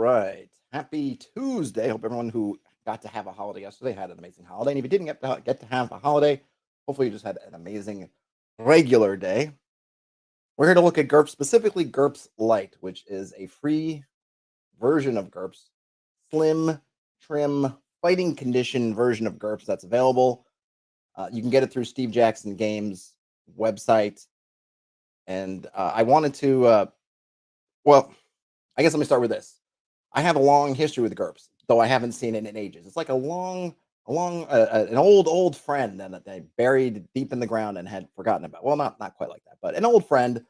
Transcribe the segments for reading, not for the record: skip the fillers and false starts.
right. Happy Tuesday. Hope everyone who got to have a holiday yesterday had an amazing holiday. And if you didn't get to have a holiday, hopefully you just had an amazing regular day. We're here to look at GURPS, specifically GURPS Lite, which is a free version of GURPS, slim, trim, fighting condition version of GURPS that's available. You can get it through Steve Jackson Games website. And I wanted to, well, I guess let me start with this. I have a long history with GURPS, though I haven't seen it in ages. It's like an old friend that I buried deep in the ground and had forgotten about. Well, not quite like that, but an old friend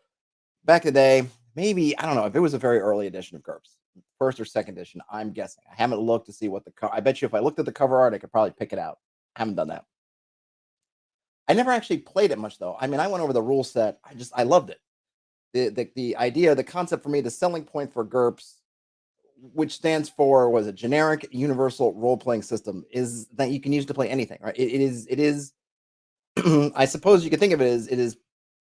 back in the day. Maybe I don't know if it was a very early edition of GURPS, first or second edition. I'm guessing. I haven't looked to see what I bet you if I looked at the cover art, I could probably pick it out. I haven't done that. I never actually played it much though. I mean, I went over the rule set. I loved it. The idea, the concept for me, the selling point for GURPS, which stands for was a generic universal role playing system, is that you can use to play anything, right? It is I suppose you could think of it as it is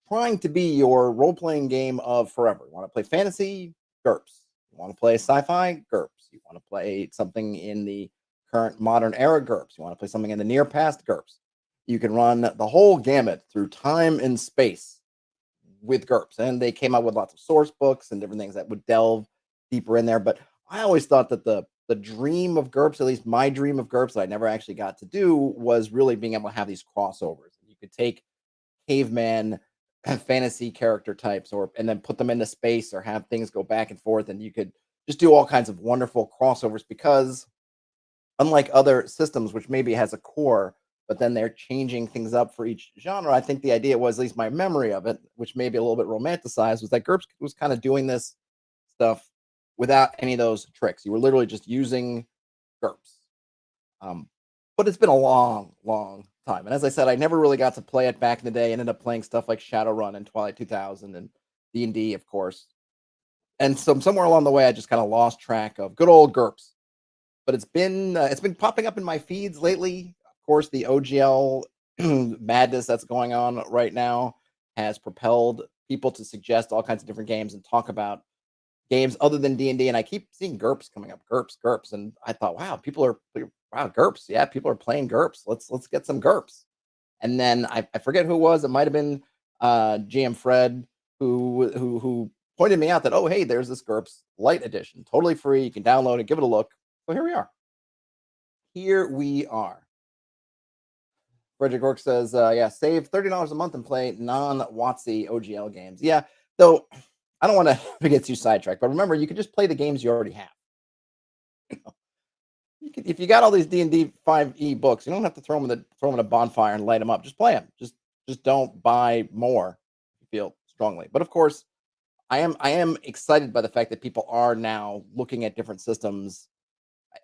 trying to be your role playing game of forever. You want to play fantasy, GURPS. You want to play sci-fi, GURPS. You want to play something in the current modern era, GURPS. You want to play something in the near past, GURPS. You can run the whole gamut through time and space with GURPS. And they came out with lots of source books and different things that would delve deeper in there. But I always thought that the dream of GURPS, at least my dream of GURPS that I never actually got to do, was really being able to have these crossovers. You could take caveman fantasy character types and then put them into space or have things go back and forth, and you could just do all kinds of wonderful crossovers because unlike other systems which maybe has a core but then they're changing things up for each genre, I think the idea was, at least my memory of it, which may be a little bit romanticized, was that GURPS was kind of doing this stuff without any of those tricks. You were literally just using GURPS. Um, but it's been a long time. And as I said, I never really got to play it back in the day. I ended up playing stuff like Shadowrun and Twilight 2000 and D&D, of course. And so somewhere along the way, I just kind of lost track of good old GURPS. But it's been popping up in my feeds lately. Of course, the OGL madness that's going on right now has propelled people to suggest all kinds of different games and talk about games other than D&D, and I keep seeing GURPS coming up, GURPS, and I thought, wow, GURPS, yeah, people are playing GURPS. Let's get some GURPS. And then I forget who it was. It might have been GM Fred who pointed me out that, oh, hey, there's this GURPS Lite edition, totally free. You can download it, give it a look. So here we are. Here we are. Frederick Ork says, yeah, save $30 a month and play non-WotC OGL games. Yeah, though I don't want to get too sidetracked, but remember, you can just play the games you already have. If you got all these D&D 5e books, you don't have to throw them in a bonfire and light them up. Just play them. Just don't buy more if you feel strongly. But of course, I am excited by the fact that people are now looking at different systems,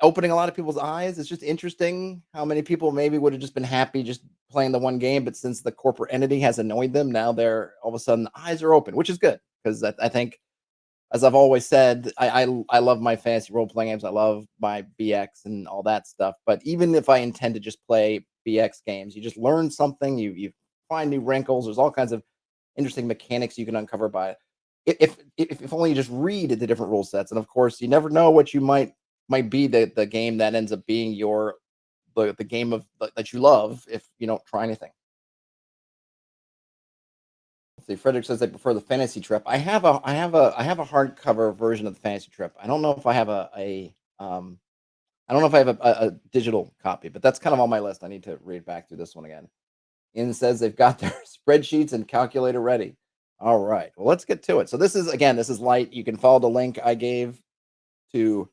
opening a lot of people's eyes. It's just interesting how many people maybe would have just been happy just playing the one game, but since the corporate entity has annoyed them, now they're all of a sudden eyes are open, which is good because I think, as I've always said, I love my fantasy role playing games. I love my BX and all that stuff. But even if I intend to just play BX games, you just learn something. You find new wrinkles. There's all kinds of interesting mechanics you can uncover by if only you just read the different rule sets. And of course, you never know what you might be the game that ends up being the game of that you love if you don't try anything. Let's see. Frederick says they prefer the fantasy trip. I have a hardcover version of the fantasy trip. I don't know if I have I don't know if I have a digital copy, but that's kind of on my list. I need to read back through this one again. Ian says they've got their spreadsheets and calculator ready. All right. Well, let's get to it. So this is Lite. You can follow the link I gave to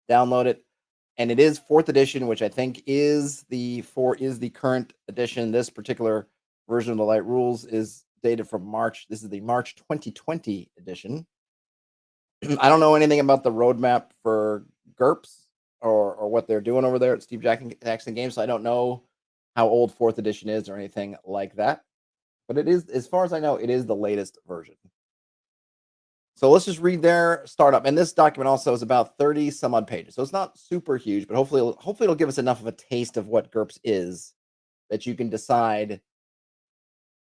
download it. And it is 4th edition, which I think is the current edition. This particular version of the Lite rules is dated from March. This is the March 2020 edition. I don't know anything about the roadmap for GURPS or what they're doing over there at Steve Jackson Games, so I don't know how old 4th edition is or anything like that. But it is, as far as I know, it is the latest version. So let's just read their startup. And this document also is about 30 some odd pages. So it's not super huge, but hopefully it'll give us enough of a taste of what GURPS is that you can decide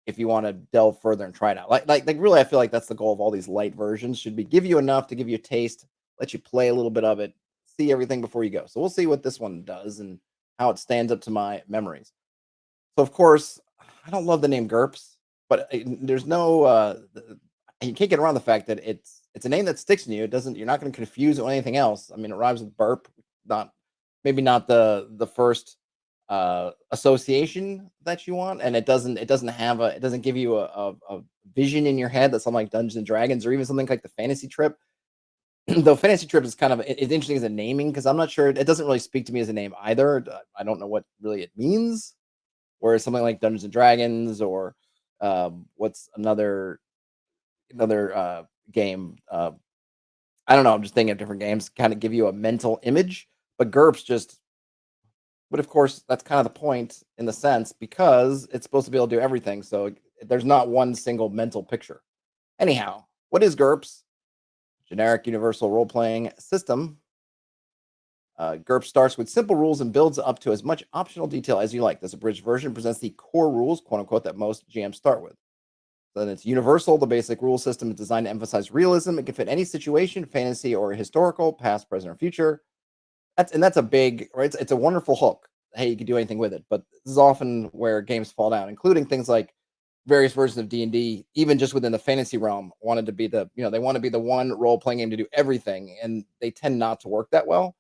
if you want to delve further and try it out. Like really, I feel like that's the goal of all these light versions, should be give you enough to give you a taste, let you play a little bit of it, see everything before you go. So we'll see what this one does and how it stands up to my memories. So of course, I don't love the name GURPS, but there's no you can't get around the fact that it's a name that sticks in you. It doesn't You're not going to confuse it with anything else. I mean, it rhymes with burp, not maybe not the first association that you want, and it doesn't give you a vision in your head that's something like Dungeons and Dragons or even something like the Fantasy Trip. Though Fantasy Trip is kind of it's interesting as a naming because I'm not sure it doesn't really speak to me as a name either. I don't know what really it means. Whereas something like Dungeons and Dragons or what's another game? I don't know. I'm just thinking of different games, kind of give you a mental image. But GURPS just, but of course, that's kind of the point in the sense because it's supposed to be able to do everything. So there's not one single mental picture. Anyhow, what is GURPS? Generic universal role playing system. GURPS starts with simple rules and builds up to as much optional detail as you like. This abridged version presents the core rules, quote unquote, that most GMs start with. Then it's universal. The basic rule system is designed to emphasize realism. It can fit any situation, fantasy or historical, past, present, or future. That's a big, right? It's a wonderful hook. Hey, you can do anything with it, but this is often where games fall down, including things like various versions of D&D, even just within the fantasy realm, wanted to be they want to be the one role playing game to do everything, and they tend not to work that well.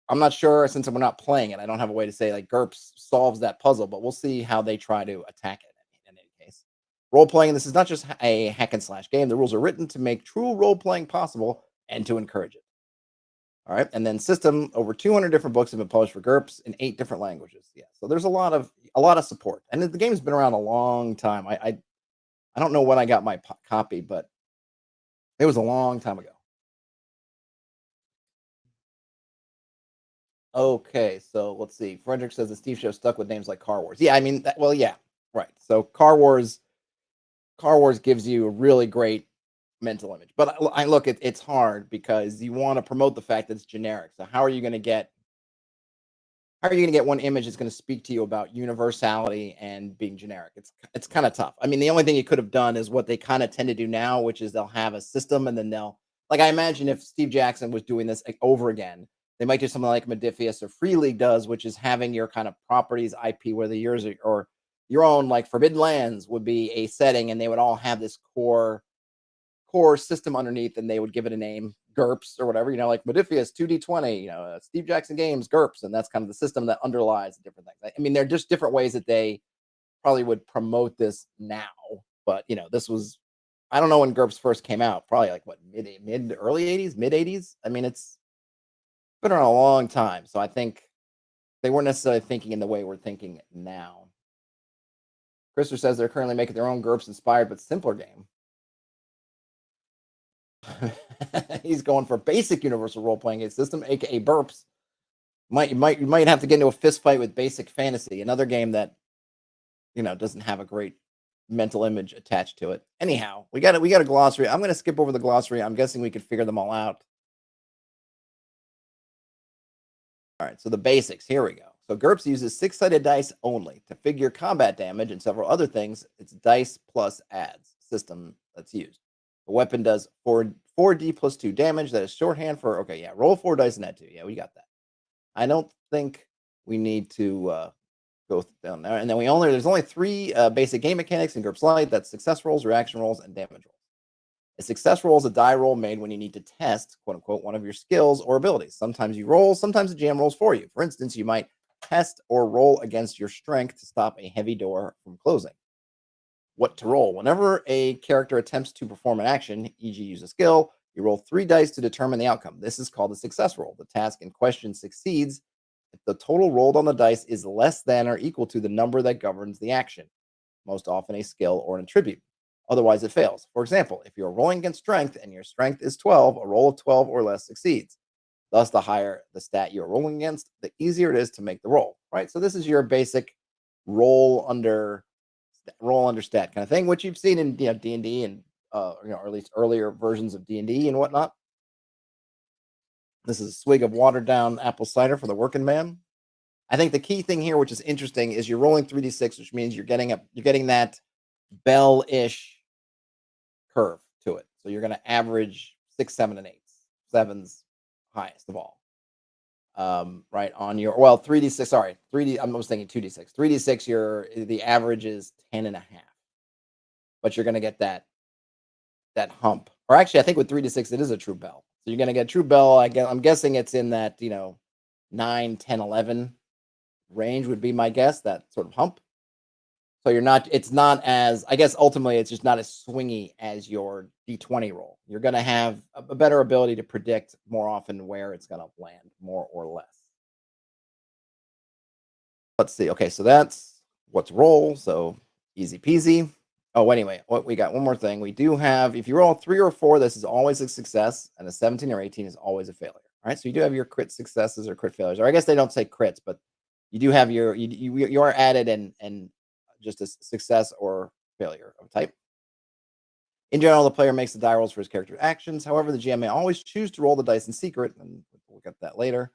I'm not sure since we're not playing it. I don't have a way to say like GURPS solves that puzzle, but we'll see how they try to attack it in any case. Role playing, this is not just a hack and slash game. The rules are written to make true role playing possible and to encourage it. All right. And then system, over 200 different books have been published for GURPS in 8 different languages. Yeah. So there's a lot of support. And the game's been around a long time. I don't know when I got my copy, but it was a long time ago. Okay, so let's see. Frederick says the Steve Show stuck with names like Car Wars. Yeah, I mean, well, yeah, right. So Car Wars gives you a really great mental image. But I look, it's hard because you want to promote the fact that it's generic. So how are you going to get one image that's going to speak to you about universality and being generic? It's kind of tough. I mean, the only thing you could have done is what they kind of tend to do now, which is they'll have a system and then they'll like I imagine if Steve Jackson was doing this like, over again, they might do something like Modifius or Free League does, which is having your kind of properties IP, whether yours or your own like Forbidden Lands would be a setting, and they would all have this core system underneath, and they would give it a name, GURPS or whatever, like Modifius 2D20, Steve Jackson Games, GURPS, and that's kind of the system that underlies the different things. I mean, they're just different ways that they probably would promote this now, but this was, I don't know when GURPS first came out, probably like what early 80s, mid 80s. I mean, it's been around a long time, so I think they weren't necessarily thinking in the way we're thinking now. Christopher says they're currently making their own GURPS inspired but simpler game. He's going for basic universal role playing system, aka burps. You might have to get into a fist fight with Basic Fantasy, another game that doesn't have a great mental image attached to it. Anyhow, we got a glossary. I'm going to skip over the glossary. I'm guessing we could figure them all out. All right, so the basics. Here we go. So GURPS uses 6-sided dice only to figure combat damage and several other things. It's dice plus adds system that's used. The weapon does 4d plus 2 damage. That is shorthand for, okay, yeah, roll 4 dice and add 2. Yeah, we got that. I don't think we need to go down there. And then there's only 3 basic game mechanics in GURPS Lite. That's success rolls, reaction rolls, and damage rolls. A success roll is a die roll made when you need to test, quote unquote, one of your skills or abilities. Sometimes you roll, sometimes the GM rolls for you. For instance, you might test or roll against your strength to stop a heavy door from closing. What to roll? Whenever a character attempts to perform an action, e.g., use a skill, you roll 3 dice to determine the outcome. This is called a success roll. The task in question succeeds if the total rolled on the dice is less than or equal to the number that governs the action, most often a skill or an attribute. Otherwise, it fails. For example, if you're rolling against strength and your strength is 12, a roll of 12 or less succeeds. Thus, the higher the stat you're rolling against, the easier it is to make the roll, right? So this is your basic roll under stat kind of thing, which you've seen in D&D and or at least earlier versions of D&D and whatnot. This is a swig of watered down apple cider for the working man. I think the key thing here, which is interesting, is you're rolling 3d6, which means you're getting that bell-ish curve to it. So you're going to average 6, 7, and 8. 7's highest of all. Right on your, well, 3d6, sorry, 3D, I was thinking 2d6. 3d6, the average is 10 and a half, but you're going to get that hump. Or actually, I think with 3d6, it is a true bell. So you're going to get true bell. I'm guessing it's in that, 9, 10, 11 range would be my guess, that sort of hump. So it's not as, I guess ultimately it's just not as swingy as your d20 roll. You're going to have a better ability to predict more often where it's going to land, more or less. Let's see. Okay, so that's what's roll. So easy peasy. Oh, anyway, what we got, one more thing. We do have, if you roll 3 or 4, this is always a success, and a 17 or 18 is always a failure. All right, so you do have your crit successes or crit failures, or I guess they don't say crits, but you do have you are added and just a success or failure of type. In general, the player makes the die rolls for his character's actions. However, the GM may always choose to roll the dice in secret, and we'll get that later.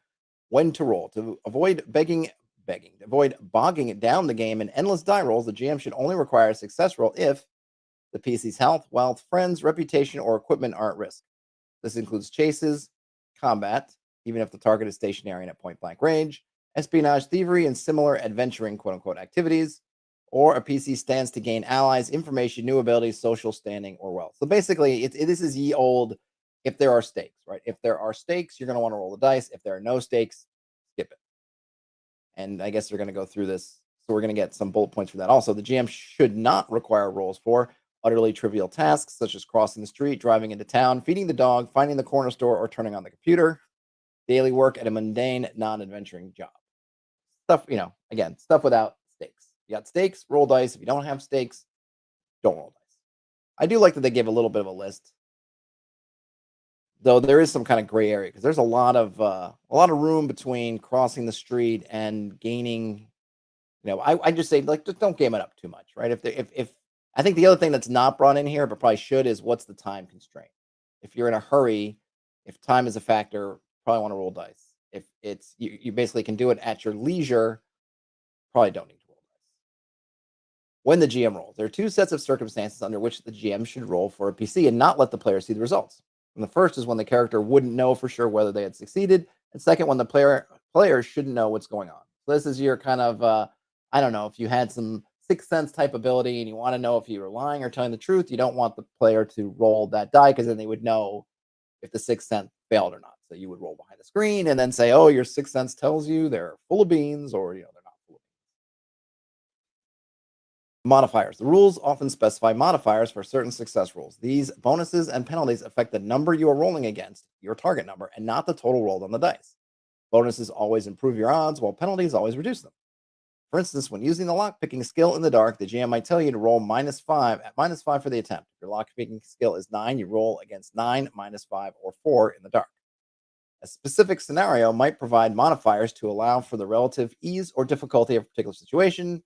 When to roll. To avoid bogging down the game in endless die rolls, the GM should only require a success roll if the PC's health, wealth, friends, reputation, or equipment are at risk. This includes chases, combat, even if the target is stationary and at point blank range, espionage, thievery, and similar adventuring quote unquote activities, or a PC stands to gain allies, information, new abilities, social standing, or wealth. So basically, this is ye old if there are stakes, right? If there are stakes, you're going to want to roll the dice. If there are no stakes, skip it. And I guess they're going to go through this. So we're going to get some bullet points for that. Also, the GM should not require rolls for utterly trivial tasks such as crossing the street, driving into town, feeding the dog, finding the corner store, or turning on the computer. Daily work at a mundane, non-adventuring job. Stuff, again, stuff without stakes. You got stakes, roll dice. If you don't have stakes, don't roll dice. I do like that they give a little bit of a list, though there is some kind of gray area because there's a lot of room between crossing the street and gaining. I just say just don't game it up too much, right? If I think the other thing that's not brought in here, but probably should, is what's the time constraint? If you're in a hurry, if time is a factor, probably want to roll dice. If it's you basically can do it at your leisure, probably don't need to roll dice. When the GM rolls, there are two sets of circumstances under which the GM should roll for a PC and not let the player see the results. And the first is when the character wouldn't know for sure whether they had succeeded, and second, when the player shouldn't know what's going on. So this is your kind of I don't know, if you had some sixth sense type ability and you want to know if you were lying or telling the truth, you don't want the player to roll that die because then they would know if the sixth sense failed or not. So you would roll behind the screen and then say, oh, your sixth sense tells you they're full of beans, or they're not full of beans. Modifiers. The rules often specify modifiers for certain success rolls. These bonuses and penalties affect the number you are rolling against, your target number, and not the total rolled on the dice. Bonuses always improve your odds, while penalties always reduce them. For instance, when using the lockpicking skill in the dark, the GM might tell you to roll -5 at -5 for the attempt. If your lockpicking skill is 9, you roll against 9, -5, or 4 in the dark. A specific scenario might provide modifiers to allow for the relative ease or difficulty of a particular situation.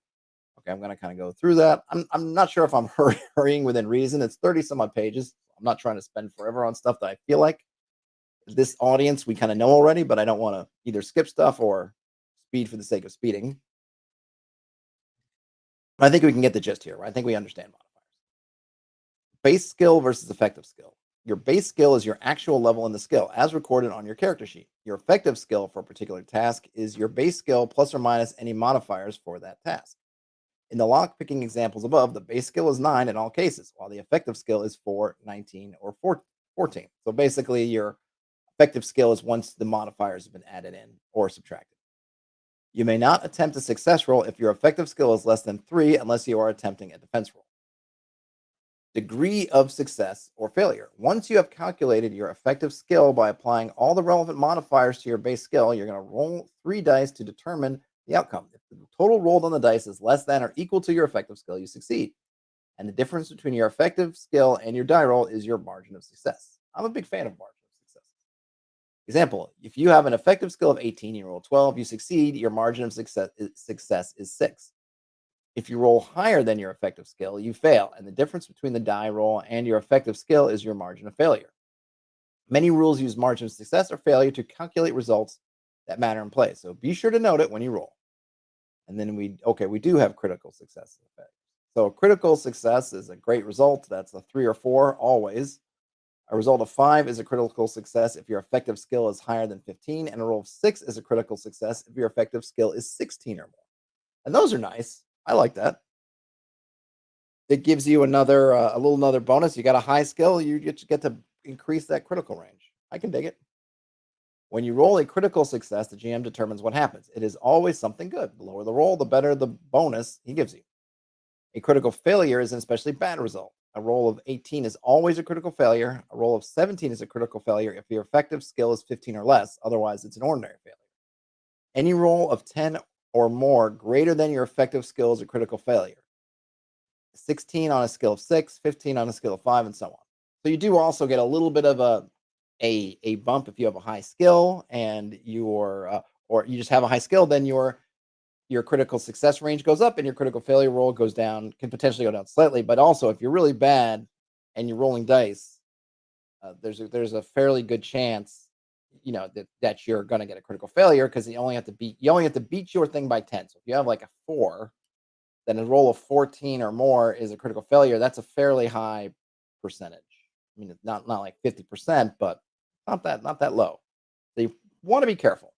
Okay, I'm going to kind of go through that. I'm not sure if I'm hurrying within reason. It's 30 some odd pages. I'm not trying to spend forever on stuff that I feel like this audience we kind of know already, but I don't want to either skip stuff or speed for the sake of speeding. I think we can get the gist here, right? I think we understand modifiers. Base skill versus effective skill. Your base skill is your actual level in the skill, as recorded on your character sheet. Your effective skill for a particular task is your base skill plus or minus any modifiers for that task. In the lockpicking examples above, the base skill is 9 in all cases, while the effective skill is 4, 19, or 14. So basically, your effective skill is once the modifiers have been added in or subtracted. You may not attempt a success roll if your effective skill is less than 3 unless you are attempting a defense roll. Degree of success or failure. Once you have calculated your effective skill by applying all the relevant modifiers to your base skill, you're going to roll 3 dice to determine the outcome. If the total rolled on the dice is less than or equal to your effective skill, you succeed. And the difference between your effective skill and your die roll is your margin of success. I'm a big fan of margin of success. Example, if you have an effective skill of 18, you roll 12, you succeed, your margin of success is 6. If you roll higher than your effective skill, you fail, and the difference between the die roll and your effective skill is your margin of failure. Many rules use margin of success or failure to calculate results that matter in play, so be sure to note it when you roll. And then we do have critical success effect. So critical success is a great result. That's a 3 or 4 always. A result of 5 is a critical success if your effective skill is higher than 15, and a roll of 6 is a critical success if your effective skill is 16 or more. And those are nice. I like that. It gives you another bonus. You got a high skill, you get to increase that critical range. I can dig it. When you roll a critical success, the GM determines what happens. It is always something good. The lower the roll, the better the bonus he gives you. A critical failure is an especially bad result. A roll of 18 is always a critical failure. A roll of 17 is a critical failure if your effective skill is 15 or less. Otherwise, it's an ordinary failure. Any roll of 10 or more greater than your effective skill is a critical failure. 16 on a scale of 6, 15 on a scale of 5, and so on. So you do also get a little bit of a bump if you have a high skill and or you just have a high skill, then your critical success range goes up and your critical failure roll goes down, can potentially go down slightly. But also, if you're really bad and you're rolling dice, there's a fairly good chance, that you're going to get a critical failure because you only have to beat your thing by 10. So if you have like a 4, then a roll of 14 or more is a critical failure. That's a fairly high percentage. I mean, it's not like 50%, but not that low. So you want to be careful.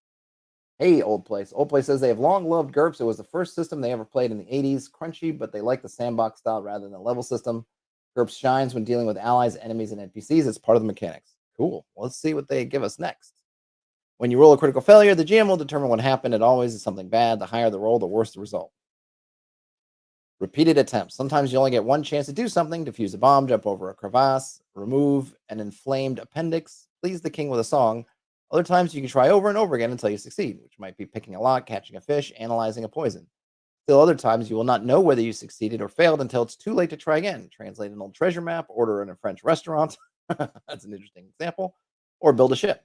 Hey, Old Place. Old Place says they have long loved GURPS. It was the first system they ever played in the 80s. Crunchy, but they like the sandbox style rather than the level system. GURPS shines when dealing with allies, enemies, and NPCs. It's part of the mechanics. Cool. Well, let's see what they give us next. When you roll a critical failure, the GM will determine what happened. It always is something bad. The higher the roll, the worse the result. Repeated attempts. Sometimes you only get one chance to do something: defuse a bomb, jump over a crevasse, remove an inflamed appendix, please the king with a song. Other times you can try over and over again until you succeed, which might be picking a lock, catching a fish, analyzing a poison. Still, other times you will not know whether you succeeded or failed until it's too late to try again. Translate an old treasure map, order in a French restaurant. That's an interesting example. Or build a ship.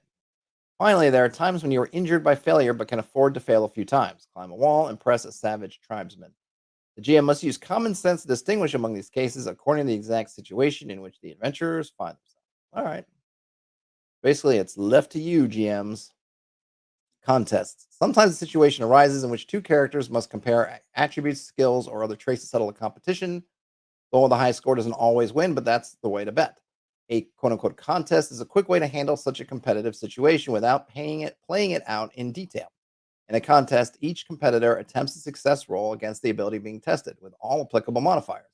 Finally, there are times when you are injured by failure but can afford to fail a few times. Climb a wall, impress a savage tribesman. The GM must use common sense to distinguish among these cases according to the exact situation in which the adventurers find themselves. All right. Basically, it's left to you, GMs. Contests. Sometimes a situation arises in which two characters must compare attributes, skills, or other traits to settle a competition. Though the highest score doesn't always win, but that's the way to bet. A quote unquote contest is a quick way to handle such a competitive situation without playing it out in detail. In a contest, each competitor attempts a success roll against the ability being tested with all applicable modifiers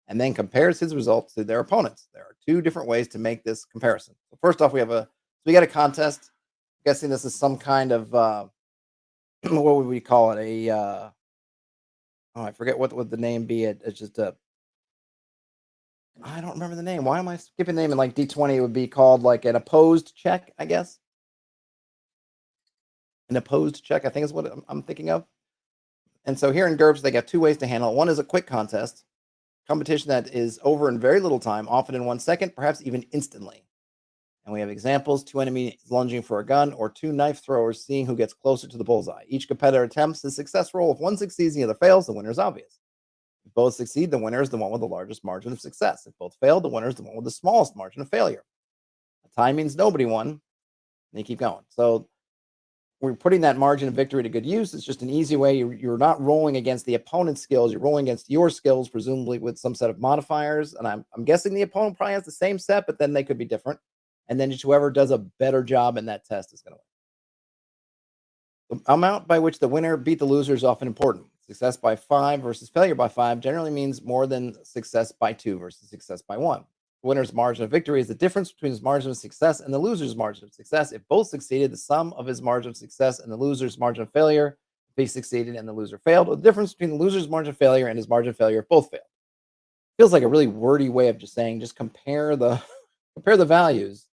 and then compares his results to their opponents. There are two different ways to make this comparison. So first off, we got a contest. I'm guessing this is some kind of what would we call it? I forget what would the name be. It's just a I don't remember the name. Why am I skipping the name? In like D20, it would be called like an opposed check, I guess. An opposed check, I think is what I'm thinking of. And so here in GURPS, they got two ways to handle it. One is a quick contest, competition that is over in very little time, often in 1 second, perhaps even instantly. And we have examples: two enemies lunging for a gun, or two knife throwers seeing who gets closer to the bullseye. Each competitor attempts a success roll. If one succeeds and the other fails, the winner is obvious. If both succeed, the winner is the one with the largest margin of success. If both fail, the winner is the one with the smallest margin of failure. A tie means nobody won. And they keep going. So we're putting that margin of victory to good use. It's just an easy way. You're not rolling against the opponent's skills. You're rolling against your skills, presumably with some set of modifiers. And I'm guessing the opponent probably has the same set, but then they could be different. And then just whoever does a better job in that test is going to win. The amount by which the winner beat the loser is often important. Success by 5 versus failure by 5 generally means more than success by 2 versus success by 1. The winner's margin of victory is the difference between his margin of success and the loser's margin of success. If both succeeded, the sum of his margin of success and the loser's margin of failure. If he succeeded and the loser failed, or the difference between the loser's margin of failure and his margin of failure if both failed. Feels like a really wordy way of just saying, just compare the values.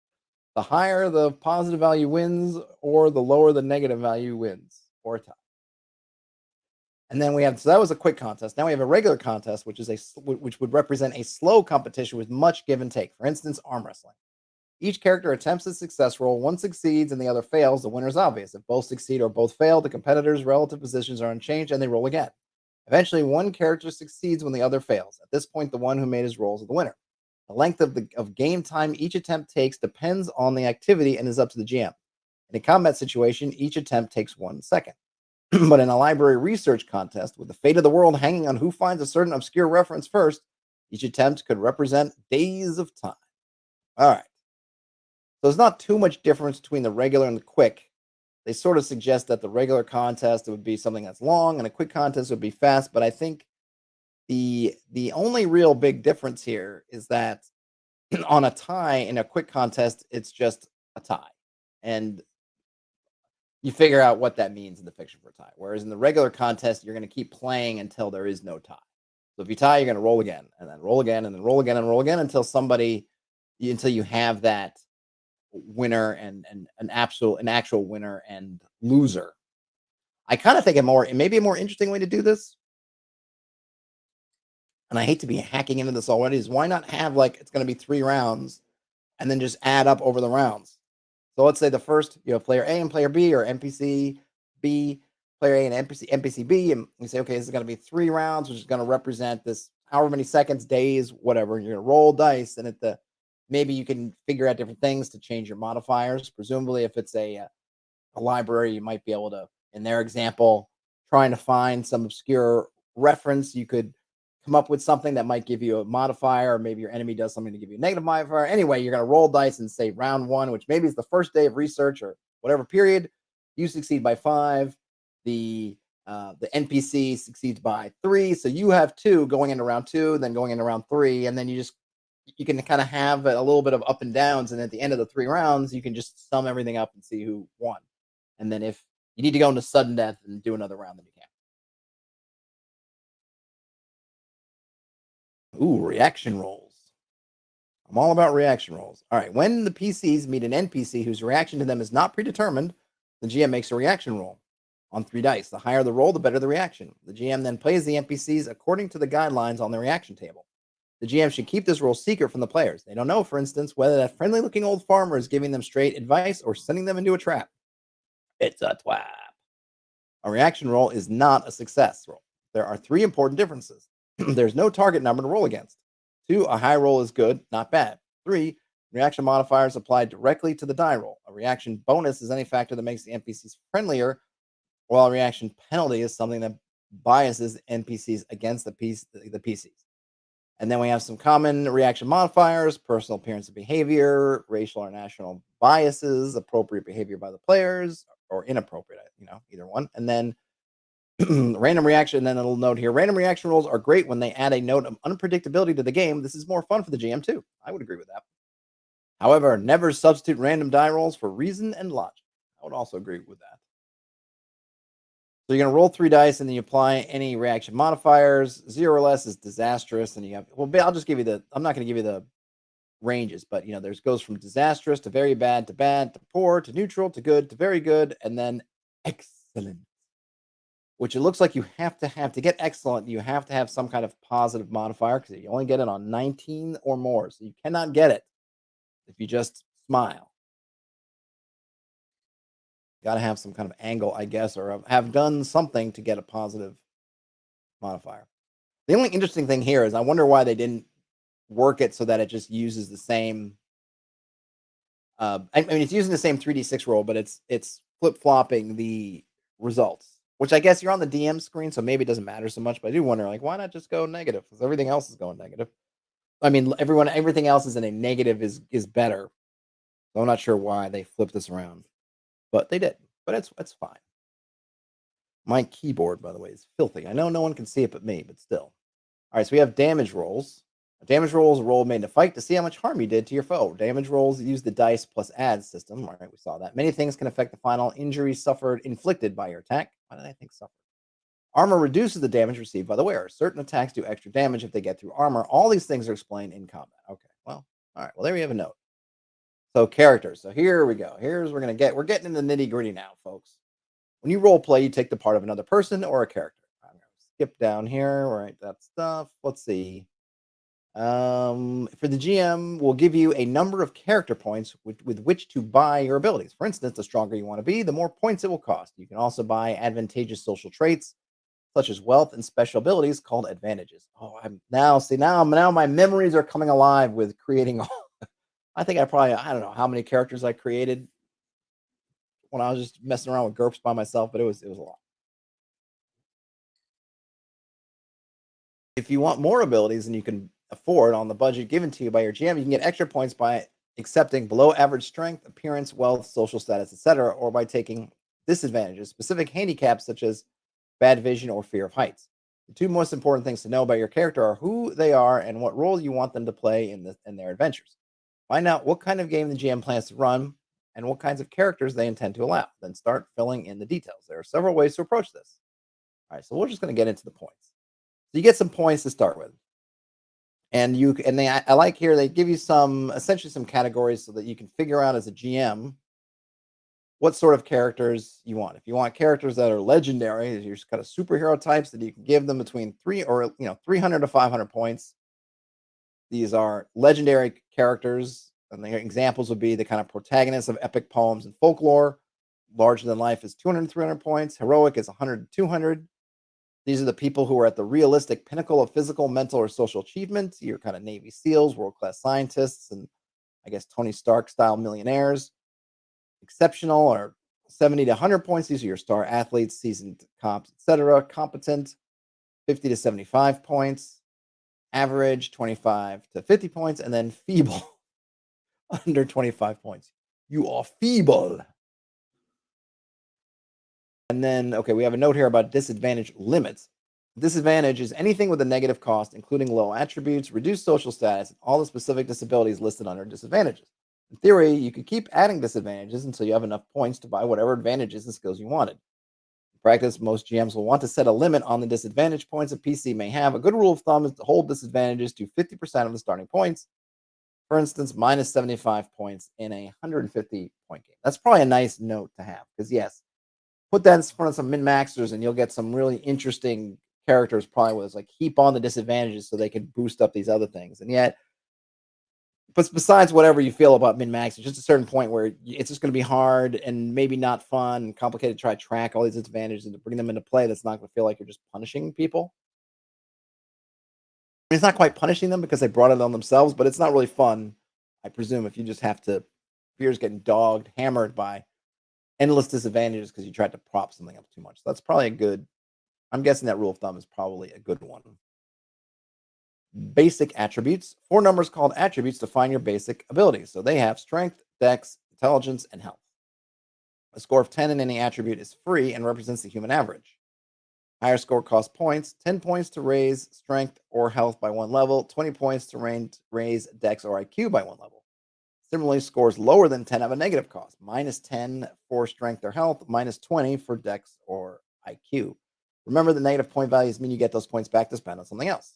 The higher the positive value wins, or the lower the negative value wins, or a tie. And then so that was a quick contest. Now we have a regular contest, which would represent a slow competition with much give and take. For instance, arm wrestling. Each character attempts a success roll. One succeeds and the other fails. The winner is obvious. If both succeed or both fail, the competitors' relative positions are unchanged and they roll again. Eventually, one character succeeds when the other fails. At this point, the one who made his rolls is the winner. The length of game time each attempt takes depends on the activity and is up to the GM. In a combat situation, each attempt takes 1 second. But in a library research contest, with the fate of the world hanging on who finds a certain obscure reference first, each attempt could represent days of time. All right. So there's not too much difference between the regular and the quick. They sort of suggest that the regular contest would be something that's long and a quick contest would be fast, but I think the only real big difference here is that on a tie in a quick contest, it's just a tie. And you figure out what that means in the fiction for a tie. Whereas in the regular contest, you're going to keep playing until there is no tie. So if you tie, you're going to roll again and then roll again and then roll again and roll again until until you have that winner and an actual winner and loser. I kind of think it may be a more interesting way to do this. And I hate to be hacking into this already. Is why not have like it's going to be 3 rounds and then just add up over the rounds. So let's say the first, you have player A and player B or NPC B, player A and NPC B, and you say, okay, this is going to be 3 rounds, which is going to represent this however many seconds, days, whatever. And you're going to roll dice, and maybe you can figure out different things to change your modifiers. Presumably, if it's a library, you might be able to, in their example, trying to find some obscure reference, you could come up with something that might give you a modifier, or maybe your enemy does something to give you a negative modifier. Anyway, you're going to roll dice and say round 1, which maybe is the first day of research or whatever period. You succeed by 5. The NPC succeeds by 3. So you have 2 going into round 2, then going into round 3, and then you can kind of have a little bit of up and downs. And at the end of the 3 rounds, you can just sum everything up and see who won. And then if you need to go into sudden death and do another round, then you can. Ooh, reaction rolls. I'm all about reaction rolls. All right. When the PCs meet an NPC whose reaction to them is not predetermined, the GM makes a reaction roll on 3 dice. The higher the roll, the better the reaction. The GM then plays the NPCs according to the guidelines on the reaction table. The GM should keep this roll secret from the players. They don't know, for instance, whether that friendly looking old farmer is giving them straight advice or sending them into a trap. It's a trap. A reaction roll is not a success roll. There are 3 important differences. There's no target number to roll against. 2, a high roll is good, not bad. 3, reaction modifiers applied directly to the die roll. A reaction bonus is any factor that makes the NPCs friendlier, while a reaction penalty is something that biases NPCs against the PCs. And then we have some common reaction modifiers: personal appearance and behavior, racial or national biases, appropriate behavior by the players, or inappropriate, either one. And then random reaction. And then a little note here: random reaction rolls are great when they add a note of unpredictability to the game. This is more fun for the GM too. I would agree with that. However, never substitute random die rolls for reason and logic. I would also agree with that. So you're going to roll 3 dice and then you apply any reaction modifiers. 0 or less is disastrous. And you have, I'll just give you I'm not going to give you the ranges, but there's goes from disastrous to very bad to poor to neutral to good to very good, and then excellent, which it looks like you have to get excellent. You have to have some kind of positive modifier because you only get it on 19 or more. So you cannot get it if you just smile. Got to have some kind of angle, I guess, or have done something to get a positive modifier. The only interesting thing here is I wonder why they didn't work it so that it just uses the same. I mean, it's using the same 3d6 roll, but it's flip-flopping the results, which I guess you're on the DM screen, so maybe it doesn't matter so much. But I do wonder, like, why not just go negative? Because everything else is going negative. I mean, everything else is in a negative is better. So I'm not sure why they flipped this around, but they did. But it's fine. My keyboard, by the way, is filthy. I know no one can see it but me, but still. All right, so we have damage rolls. A damage roll is a roll made in a fight to see how much harm you did to your foe. Damage rolls use the dice plus add system. All right, we saw that. Many things can affect the final injury inflicted by your attack. Why did I think suffered? Armor reduces the damage received by the wearer. Certain attacks do extra damage if they get through armor. All these things are explained in combat. Okay, well, all right. Well, there we have a note. So characters. So here we go. We're getting in the nitty gritty now, folks. When you role play, you take the part of another person or a character. I'm going to skip down here, write that stuff. Let's see. For the GM, we'll give you a number of character points with which to buy your abilities. For instance, the stronger you want to be, the more points it will cost. You can also buy advantageous social traits, such as wealth and special abilities called advantages. Oh, now my memories are coming alive with creating. I think I don't know how many characters I created when I was just messing around with GURPS by myself, but it was a lot. If you want more abilities than you can afford on the budget given to you by your GM, you can get extra points by accepting below average strength, appearance, wealth, social status, etc., or by taking disadvantages, specific handicaps such as bad vision or fear of heights. The two most important things to know about your character are who they are and what role you want them to play in their adventures. Find out what kind of game the GM plans to run and what kinds of characters they intend to allow. Then start filling in the details. There are several ways to approach this. All right, so we're just going to get into the points. So you get some points to start with. And I like here they give you essentially some categories so that you can figure out as a GM what sort of characters you want. If you want characters that are legendary, you're just kind of superhero types that you can give them between 300 to 500 points. These are legendary characters, and the examples would be the kind of protagonists of epic poems and folklore. Larger than life is 200 to 300 points. Heroic is 100 to 200. These are the people who are at the realistic pinnacle of physical, mental, or social achievement. Your kind of Navy SEALs, world-class scientists, and I guess Tony Stark style millionaires. Exceptional are 70 to 100 points. These are your star athletes, seasoned cops, etc. Competent, 50 to 75 points. Average, 25 to 50 points. And then feeble, under 25 points. You are feeble. And then, okay, we have a note here about disadvantage limits. Disadvantage is anything with a negative cost, including low attributes, reduced social status, and all the specific disabilities listed under disadvantages. In theory, you could keep adding disadvantages until you have enough points to buy whatever advantages and skills you wanted. In practice, most GMs will want to set a limit on the disadvantage points a PC may have. A good rule of thumb is to hold disadvantages to 50% of the starting points. For instance, minus 75 points in a 150 point game. That's probably a nice note to have because, yes, put that in front of some min maxers and you'll get some really interesting characters, probably with like heap on the disadvantages so they can boost up these other things. And yet, but besides whatever you feel about min max, it's just a certain point where it's just going to be hard and maybe not fun and complicated to try to track all these advantages and to bring them into play. That's not going to feel like you're just punishing people. I mean, it's not quite punishing them because they brought it on themselves, but it's not really fun, I presume, if you just have to, if you're just getting dogged, hammered by endless disadvantages because you tried to prop something up too much. So that's probably a good, I'm guessing that rule of thumb is probably a good one. Basic attributes. 4 numbers called attributes define your basic abilities. So they have strength, dex, intelligence, and health. A score of 10 in any attribute is free and represents the human average. Higher score costs points. 10 points to raise strength or health by 1 level. 20 points to raise dex or IQ by 1 level. Similarly, scores lower than 10 have a negative cost. Minus 10 for strength or health. Minus 20 for dex or IQ. Remember, the negative point values mean you get those points back to spend on something else.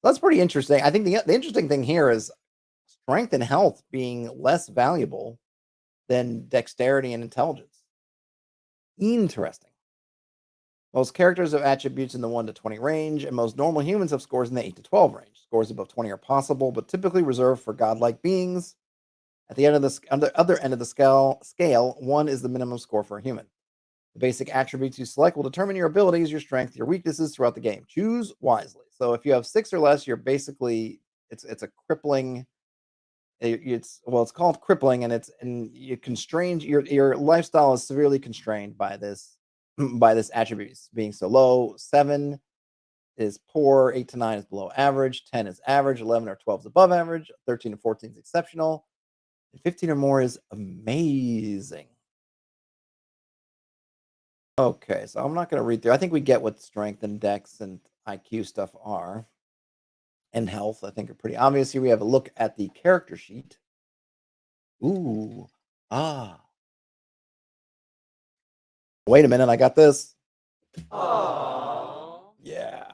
That's pretty interesting. I think the interesting thing here is strength and health being less valuable than dexterity and intelligence. Interesting. Most characters have attributes in the 1 to 20 range, and most normal humans have scores in the 8 to 12 range. Scores above 20 are possible, but typically reserved for godlike beings. At the end of the other end of the scale, 1 is the minimum score for a human. The basic attributes you select will determine your abilities, your strength, your weaknesses throughout the game. Choose wisely. So if you have 6 or less, you're basically it's a crippling. It's called crippling, and you constrained your lifestyle is severely constrained by this attributes being so low. 7 is poor, 8 to 9 is below average, 10 is average, 11 or 12 is above average, 13 to 14 is exceptional, and 15 or more is amazing. Okay, so I'm not going to read through. I think we get what strength and dex and IQ stuff are. And health, I think, are pretty obvious. Here we have a look at the character sheet. Ooh. Ah. Wait a minute, I got this. Aww. Yeah.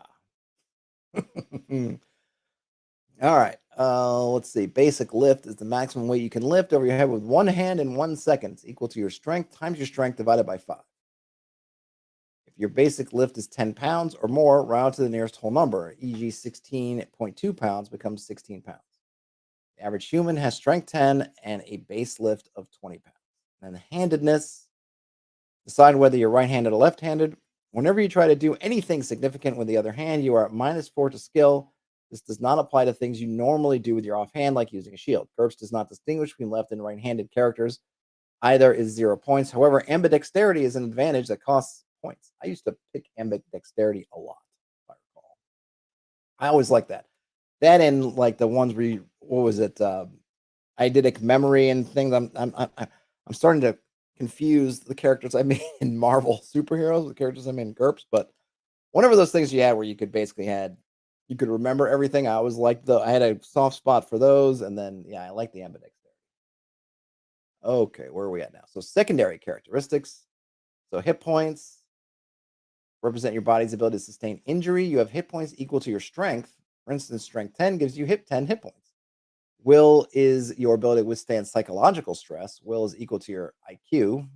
All right. Let's see. Basic lift is the maximum weight you can lift over your head with one hand in 1 second. It's equal to your strength times your strength divided by 5. If your basic lift is 10 pounds or more, round to the nearest whole number, e.g. 16.2 pounds becomes 16 pounds. The average human has strength 10 and a base lift of 20 pounds. And handedness, decide whether you're right-handed or left-handed. Whenever you try to do anything significant with the other hand, you are at -4 to skill. This does not apply to things you normally do with your offhand, like using a shield. GURPS does not distinguish between left and right-handed characters. Either is 0 points. However, ambidexterity is an advantage that costs points. I used to pick ambidexterity a lot, if I recall. I always like that. That and like the ones where what was it? eidetic memory and things. I'm starting to confuse the characters I made in Marvel superheroes with characters I made in GURPS. But whatever those things you had where you could basically you could remember everything. I always liked I had a soft spot for those, and then yeah, I like the ambidextrity. Okay, where are we at now? So secondary characteristics. So hit points represent your body's ability to sustain injury. You have hit points equal to your strength. For instance, strength 10 gives you 10 hit points. Will is your ability to withstand psychological stress. Will is equal to your IQ.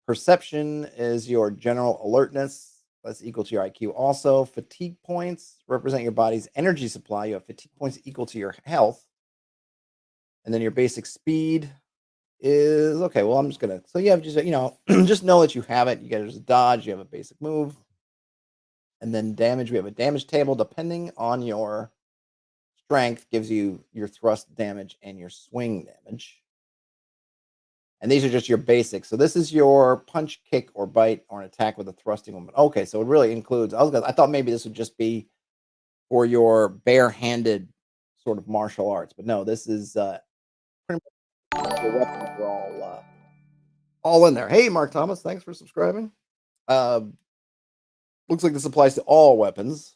Perception is your general alertness. That's equal to your IQ also. Fatigue points represent your body's energy supply. You have fatigue points equal to your health. And then your basic speed is okay. Well, I'm just gonna. So you have just just know that you have it. You get a dodge. You have a basic move, and then damage. We have a damage table depending on your strength. Gives you your thrust damage and your swing damage. And these are just your basics. So this is your punch, kick, or bite, or an attack with a thrusting movement. Okay, so it really includes. I thought maybe this would just be for your barehanded sort of martial arts, but no, this is pretty much your weapons are all in there. Hey, Mark Thomas, thanks for subscribing. Looks like this applies to all weapons.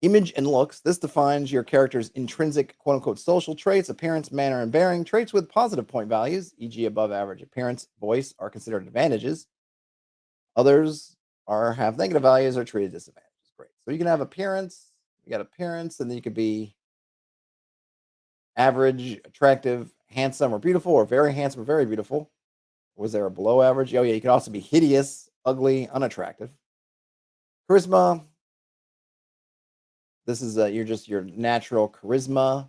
Image and looks. This defines your character's intrinsic quote unquote social traits, appearance, manner, and bearing. Traits with positive point values, e.g., above average appearance, voice, are considered advantages. Others have negative values or treated disadvantages. Great. So you can have appearance, you got appearance, and then you could be average, attractive, handsome, or beautiful, or very handsome or very beautiful. Was there a below average? Oh, yeah, you could also be hideous, ugly, unattractive. Charisma. This is your natural charisma.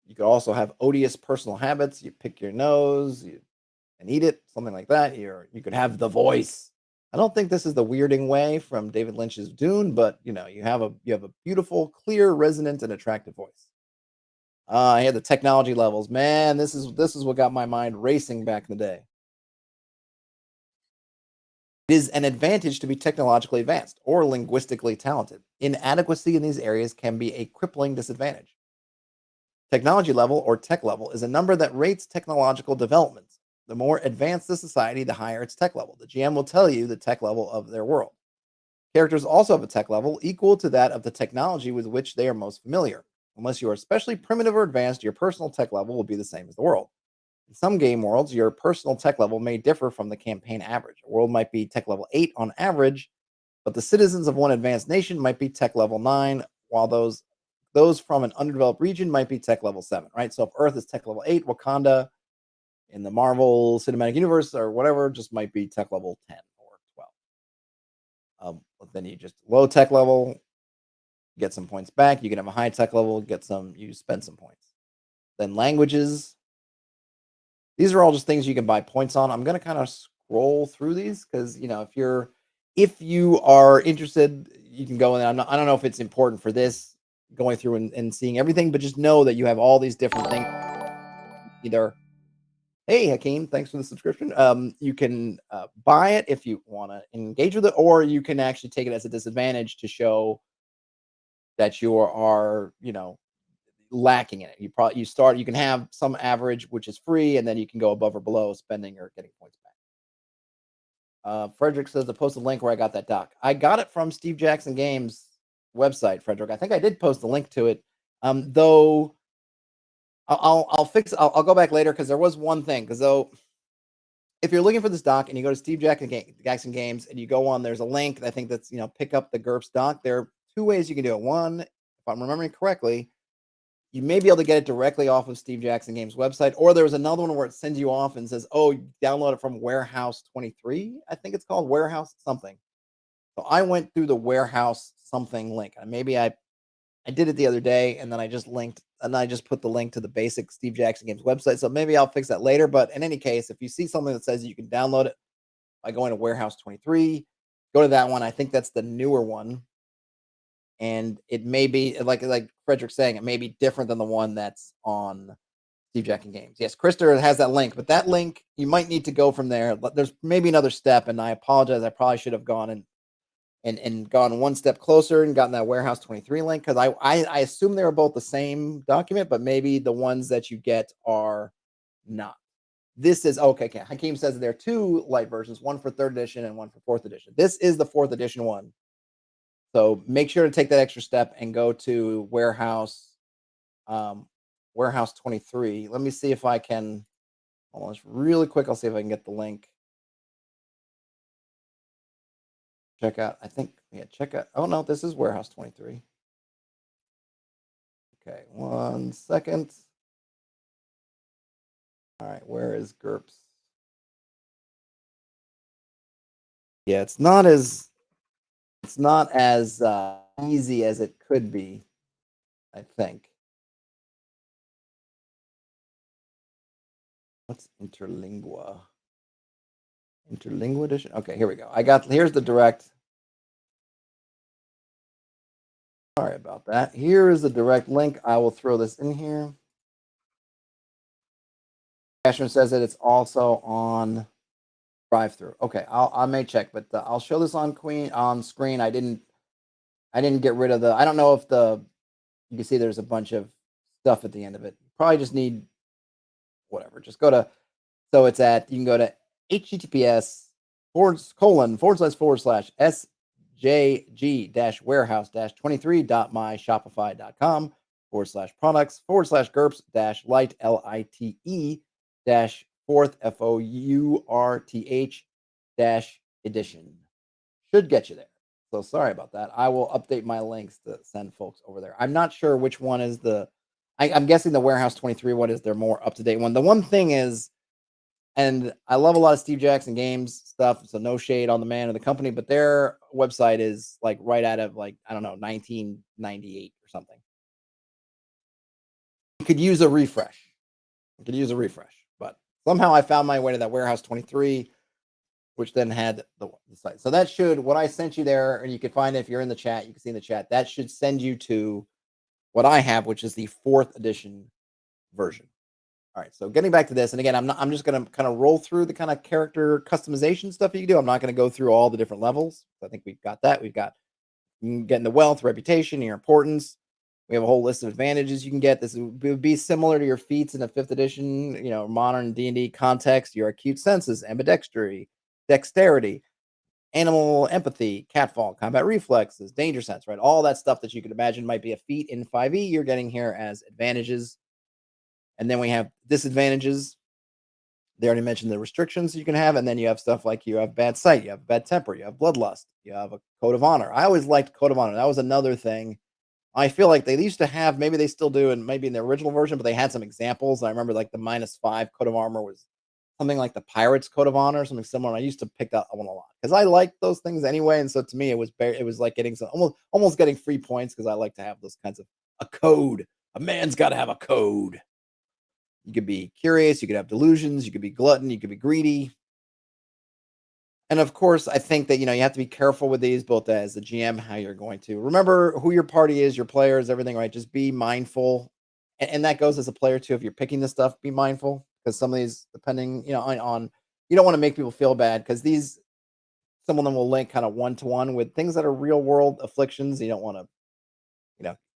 You could also have odious personal habits. You pick your nose and eat it, something like that. You could have the voice. I don't think this is the weirding way from David Lynch's Dune, but you have a beautiful, clear, resonant, and attractive voice. I had the technology levels. Man, this is what got my mind racing back in the day. It is an advantage to be technologically advanced or linguistically talented. Inadequacy in these areas can be a crippling disadvantage. Technology level or tech level is a number that rates technological developments. The more advanced the society, the higher its tech level. The GM will tell you the tech level of their world. Characters also have a tech level equal to that of the technology with which they are most familiar. Unless you are especially primitive or advanced, your personal tech level will be the same as the world. In some game worlds, your personal tech level may differ from the campaign average. A world might be tech level 8 on average, but the citizens of one advanced nation might be tech level 9, while those from an underdeveloped region might be tech level 7, right? So if Earth is tech level 8, Wakanda in the Marvel Cinematic Universe or whatever just might be tech level 10 or 12. Then you just low tech level, get some points back. You can have a high tech level, you spend some points. Then languages. These are all just things you can buy points on. I'm going to kind of scroll through these because, if you are interested, you can go in. I don't know if it's important for this going through and seeing everything, but just know that you have all these different things. Either, hey, Hakeem, thanks for the subscription. You can buy it if you want to engage with it, or you can actually take it as a disadvantage to show that you are, lacking in it. You can have some average, which is free, and then you can go above or below spending or getting points back. Frederick says to post a link where I got that doc. I got it from Steve Jackson Games website, Frederick. I think I did post a link to it. Though I'll go back later because there was one thing. Because though, if you're looking for this doc and you go to Steve Jackson Games and you go on, there's a link. I think that's pick up the GURPS doc. There are two ways you can do it. One, if I'm remembering correctly, you may be able to get it directly off of Steve Jackson Games website, or there was another one where it sends you off and says, "Oh, download it from Warehouse 23." I think it's called Warehouse something. So I went through the Warehouse something link, and maybe I did it the other day, and then I just put the link to the basic Steve Jackson Games website. So maybe I'll fix that later. But in any case, if you see something that says you can download it by going to Warehouse 23, go to that one. I think that's the newer one. And it may be like Frederick's saying, it may be different than the one that's on Steve Jackson Games. Yes, Krister has that link, but that link you might need to go from there. There's maybe another step, and I apologize. I probably should have gone and and gone one step closer and gotten that Warehouse 23 link because I assume they were both the same document, but maybe the ones that you get are not. This is okay. Okay. Hakeem says there are two light versions, one for third edition and one for fourth edition. This is the fourth edition one. So make sure to take that extra step and go to um, Warehouse 23. Let me see if I can almost really quick. I'll see if I can get the link. Check out, I think, yeah, check out. Oh no, this is Warehouse 23. Okay, 1 second. All right, where is GURPS? Yeah, it's not as easy as it could be, I think. What's Interlingua? Interlingua edition. Okay, here we go. Here's the direct. Sorry about that. Here is the direct link. I will throw this in here. Cashman says that it's also on drive-through. Okay, I may check, but I'll show this on screen. I didn't get rid of I don't know if you can see there's a bunch of stuff at the end of it. Probably just need whatever. Just go to, so it's you can go to https /JG-warehouse-23.myshopify.com/products/fourth-edition. Should get you there. So sorry about that. I will update my links to send folks over there. I'm not sure which one is I'm guessing the Warehouse 23 one is their more up-to-date one. The one thing is, and I love a lot of Steve Jackson Games stuff, so no shade on the man or the company, but their website is like right out of I don't know, 1998 or something. You could use a refresh. But somehow I found my way to that Warehouse 23, which then had the site. So that should, what I sent you there, and you can find it if you're in the chat, you can see in the chat, that should send you to what I have, which is the fourth edition version. All right, so getting back to this, and again, I'm just going to kind of roll through the kind of character customization stuff you can do. I'm not going to go through all the different levels. I think we've got that. We've got, you can get into wealth, reputation, your importance. We have a whole list of advantages you can get. This would be similar to your feats in a fifth edition, modern D&D context. Your acute senses, ambidextrity, dexterity, animal empathy, catfall, combat reflexes, danger sense, right? All that stuff that you could imagine might be a feat in 5e, you're getting here as advantages. And then we have disadvantages. They already mentioned the restrictions you can have. And then you have stuff like you have bad sight, you have bad temper, you have bloodlust, you have a code of honor. I always liked code of honor. That was another thing. I feel like they used to have, maybe they still do, and maybe in the original version, but they had some examples. I remember like the -5 code of armor was something like the Pirates Code of Honor, something similar. I used to pick that one a lot because I liked those things anyway. And so to me, it was like getting some almost getting free points because I like to have those kinds of a code. A man's got to have a code. You could be curious, you could have delusions, you could be glutton, you could be greedy. And of course, I think that you have to be careful with these, both as a GM, how you're going to remember who your party is, your players, everything, right? Just be mindful, and that goes as a player too. If you're picking this stuff, be mindful because some of these, depending, on you don't want to make people feel bad because some of them will link kind of one-to-one with things that are real world afflictions. You don't want to,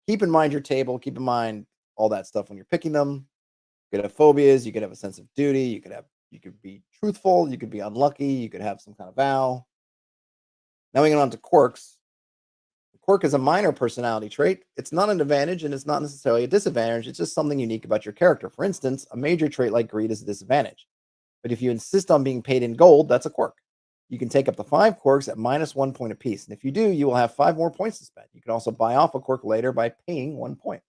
keep in mind your table, keep in mind all that stuff when you're picking them. You could have phobias, you could have a sense of duty, you could be truthful, you could be unlucky, you could have some kind of vow. Now we get on to quirks. Quirk is a minor personality trait. It's not an advantage and it's not necessarily a disadvantage. It's just something unique about your character. For instance, a major trait like greed is a disadvantage. But if you insist on being paid in gold, that's a quirk. You can take up to 5 quirks at -1 point apiece. And if you do, you will have 5 more points to spend. You can also buy off a quirk later by paying 1 point.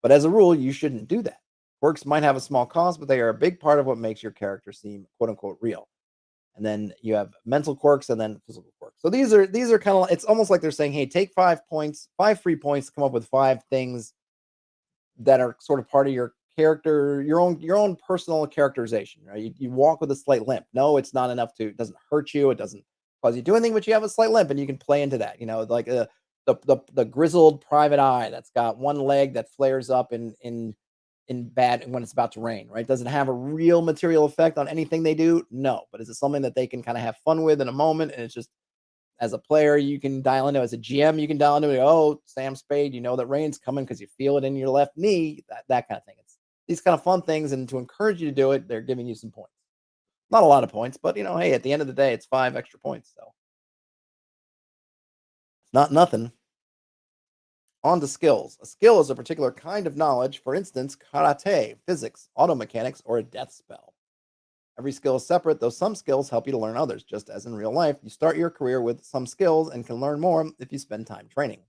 But as a rule, you shouldn't do that. Quirks might have a small cost, but they are a big part of what makes your character seem quote unquote real. And then you have mental quirks and then physical quirks. So these are kind of, it's almost like they're saying, hey, take 5 points, 5 free points to come up with 5 things that are sort of part of your character, your own personal characterization, right? You walk with a slight limp. No, it's not enough it doesn't hurt you, it doesn't cause you to do anything, but you have a slight limp and you can play into that, like the grizzled private eye that's got one leg that flares up in bad when it's about to rain, right? Does it have a real material effect on anything they do? No. But is it something that they can kind of have fun with in a moment? And it's just As a player, you can dial into. As a GM, you can dial into. Oh, Sam Spade, you know that rain's coming because you feel it in your left knee. That kind of thing. It's these kind of fun things, and to encourage you to do it, they're giving you some points. Not a lot of points, but hey, at the end of the day, it's 5 extra points. So it's not nothing. On to skills. A skill is a particular kind of knowledge, for instance, karate, physics, auto mechanics, or a death spell. Every skill is separate, though some skills help you to learn others. Just as in real life, you start your career with some skills and can learn more if you spend time training.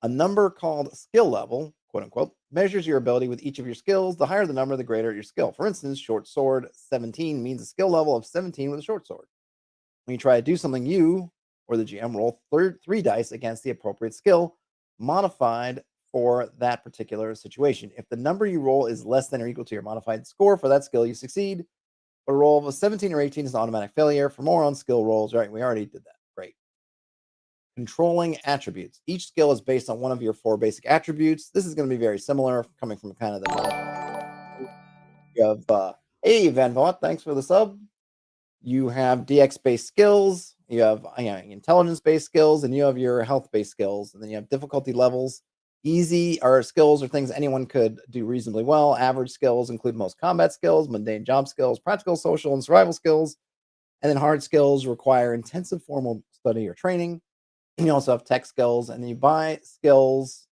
A number called skill level, quote unquote, measures your ability with each of your skills. The higher the number, the greater your skill. For instance, short sword 17 means a skill level of 17 with a short sword. When you try to do something, you or the GM roll 3 dice against the appropriate skill modified for that particular situation. If the number you roll is less than or equal to your modified score for that skill, you succeed. But a roll of a 17 or 18 is an automatic failure. For more on skill rolls, right? We already did that. Great. Controlling attributes. Each skill is based on one of your 4 basic attributes. This is going to be very similar, coming from kind of the you have hey Van Vaught, thanks for the sub. You have DX based skills, you have intelligence based skills, and you have your health based skills, and then you have difficulty levels. Easy are skills or things anyone could do reasonably well. Average skills include most combat skills, mundane job skills, practical, social, and survival skills. And then hard skills require intensive formal study or training. You also have tech skills, and then you buy skills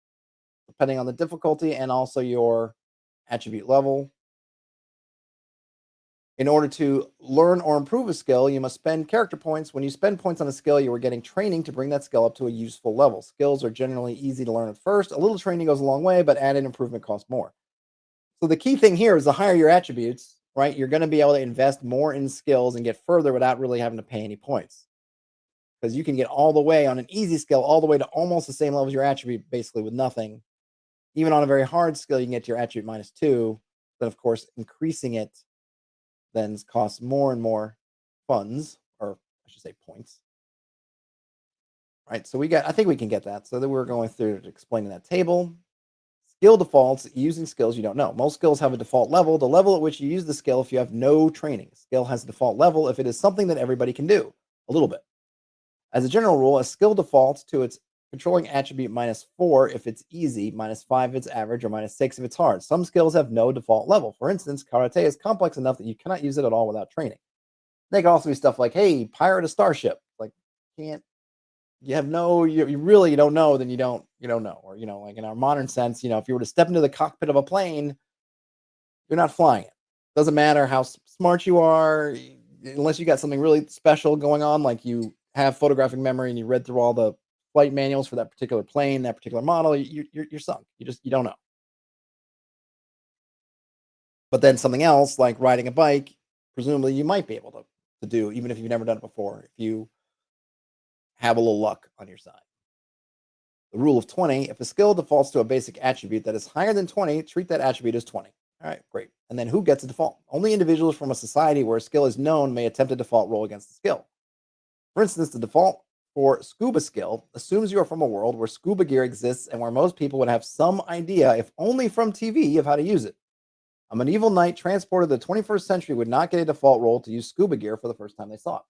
depending on the difficulty and also your attribute level. In order to learn or improve a skill, you must spend character points. When you spend points on a skill, you are getting training to bring that skill up to a useful level. Skills are generally easy to learn at first. A little training goes a long way, but added improvement costs more. So the key thing here is the higher your attributes, right? You're going to be able to invest more in skills and get further without really having to pay any points. Because you can get all the way on an easy skill, all the way to almost the same level as your attribute, basically with nothing. Even on a very hard skill, you can get to your attribute -2. But of course, increasing it then costs more and more funds, or I should say points. Right. So I think we can get that. So then we're going through explaining that table. Skill defaults using skills you don't know. Most skills have a default level, the level at which you use the skill if you have no training. Skill has a default level if it is something that everybody can do, a little bit. As a general rule, a skill defaults to its controlling attribute -4 if it's easy, -5 if it's average, or -6 if it's hard. Some skills have no default level. For instance, karate is complex enough that you cannot use it at all without training. They can also be stuff like, hey, pirate a starship. Like, can't you have no you really don't know, then you don't know. Or like in our modern sense, if you were to step into the cockpit of a plane, you're not flying it. Doesn't matter how smart you are, unless you got something really special going on, like you have photographic memory and you read through all the flight manuals for that particular plane, that particular model. You're sunk. You don't know. But then something else like riding a bike, presumably you might be able to do, even if you've never done it before, if you have a little luck on your side. The rule of 20, if a skill defaults to a basic attribute that is higher than 20, treat that attribute as 20. All right, great. And then who gets a default? Only individuals from a society where a skill is known may attempt a default roll against the skill. For instance, the default for scuba skill assumes you are from a world where scuba gear exists and where most people would have some idea, if only from TV, of how to use it. A medieval knight transported to the 21st century would not get a default roll to use scuba gear for the first time they saw it.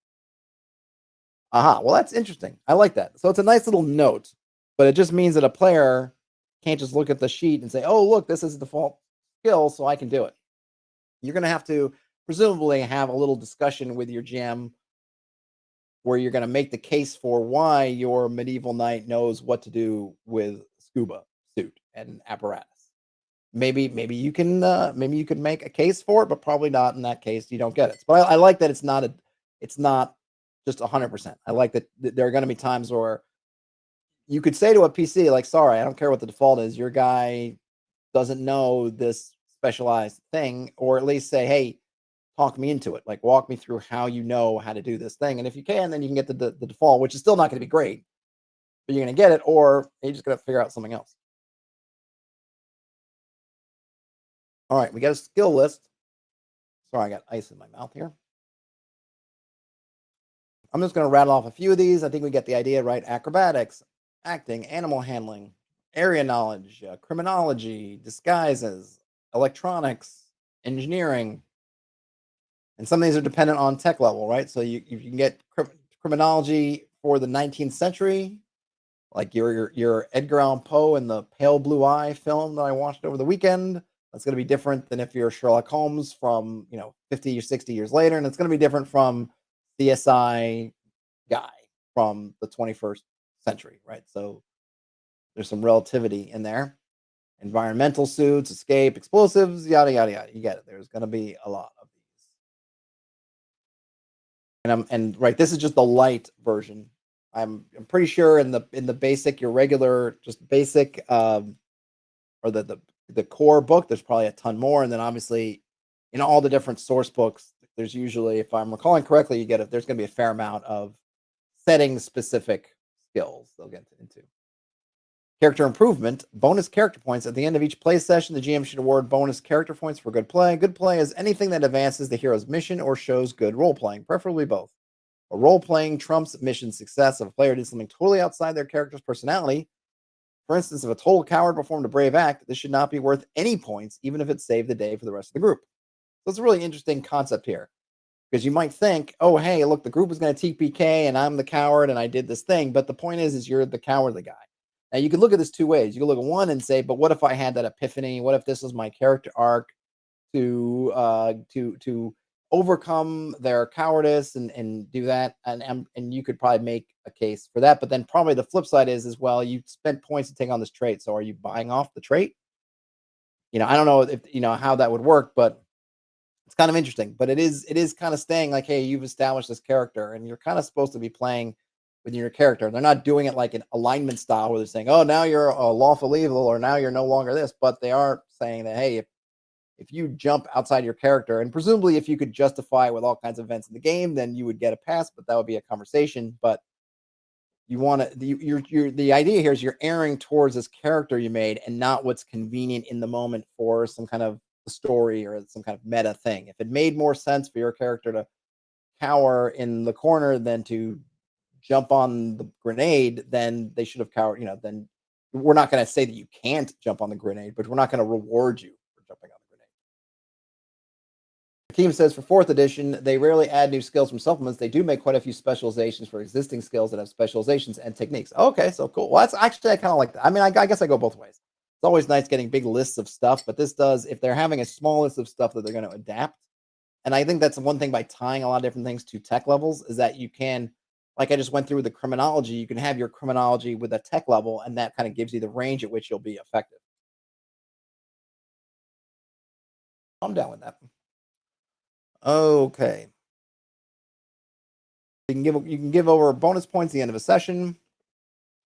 Aha, well, that's interesting. I like that. So it's a nice little note, but it just means that a player can't just look at the sheet and say, oh, look, this is a default skill, so I can do it. You're going to have to presumably have a little discussion with your GM where you're going to make the case for why your medieval knight knows what to do with scuba suit and apparatus. Maybe you can make a case for it, but probably not. In that case, you don't get it. But I like that it's not just 100%. I like that there are going to be times where you could say to a PC like, "Sorry, I don't care what the default is. Your guy doesn't know this specialized thing," or at least say, "Hey, talk me into it. Like, walk me through how you know how to do this thing." And if you can, then you can get the default, which is still not going to be great, but you're going to get it, or you're just going to figure out something else. All right, we got a skill list. Sorry, I got ice in my mouth here. I'm just going to rattle off a few of these. I think we get the idea, right? Acrobatics, acting, animal handling, area knowledge, criminology, disguises, electronics, engineering. And some of these are dependent on tech level, right? So you can get criminology for the 19th century, like your Edgar Allan Poe and the Pale Blue Eye film that I watched over the weekend. That's going to be different than if you're Sherlock Holmes from 50 or 60 years later, and it's going to be different from CSI guy from the 21st century, right? So there's some relativity in there. Environmental suits, escape, explosives, yada yada yada. You get it. There's going to be a lot of these, and right, this is just the light version. I'm pretty sure in the basic, your regular, just basic, or the core book, there's probably a ton more, and then obviously in all the different source books, there's usually, if I'm recalling correctly, there's going to be a fair amount of setting specific skills they'll get into. Character improvement, bonus character points. At the end of each play session, the GM should award bonus character points for good play. Good play is anything that advances the hero's mission or shows good role playing, preferably both. A role playing trumps mission success if a player did something totally outside their character's personality. For instance, if a total coward performed a brave act, this should not be worth any points, even if it saved the day for the rest of the group. So it's a really interesting concept here, because you might think, oh, hey, look, the group was going to TPK and I'm the coward and I did this thing. But the point is you're the cowardly guy. Now, you can look at this two ways. You can look at one and say, but what if I had that epiphany? What if this was my character arc to overcome their cowardice and do that? And you could probably make a case for that. But then probably the flip side is, well, you spent points to take on this trait. So are you buying off the trait? I don't know if how that would work, but it's kind of interesting. But it is kind of staying like, hey, you've established this character and you're kind of supposed to be playing with your character. They're not doing it like an alignment style where they're saying, oh, now you're a lawful evil, or now you're no longer this. But they are saying that, hey, if you jump outside your character, and presumably if you could justify with all kinds of events in the game, then you would get a pass, but that would be a conversation. But you want to, the idea here is you're erring towards this character you made and not what's convenient in the moment for some kind of story or some kind of meta thing. If it made more sense for your character to cower in the corner than to jump on the grenade, then they should have cowered. Then we're not going to say that you can't jump on the grenade, but we're not going to reward you for jumping on the grenade. Hakeem says for 4th edition, they rarely add new skills from supplements. They do make quite a few specializations for existing skills that have specializations and techniques. Okay, so cool. Well, that's actually, I kind of like that. I mean, I guess I go both ways. It's always nice getting big lists of stuff, but this does, if they're having a small list of stuff that they're going to adapt. And I think that's one thing by tying a lot of different things to tech levels is that you can, like I just went through with the criminology, you can have your criminology with a tech level, and that kind of gives you the range at which you'll be effective. I'm down with that. Okay. You can give over bonus points at the end of a session.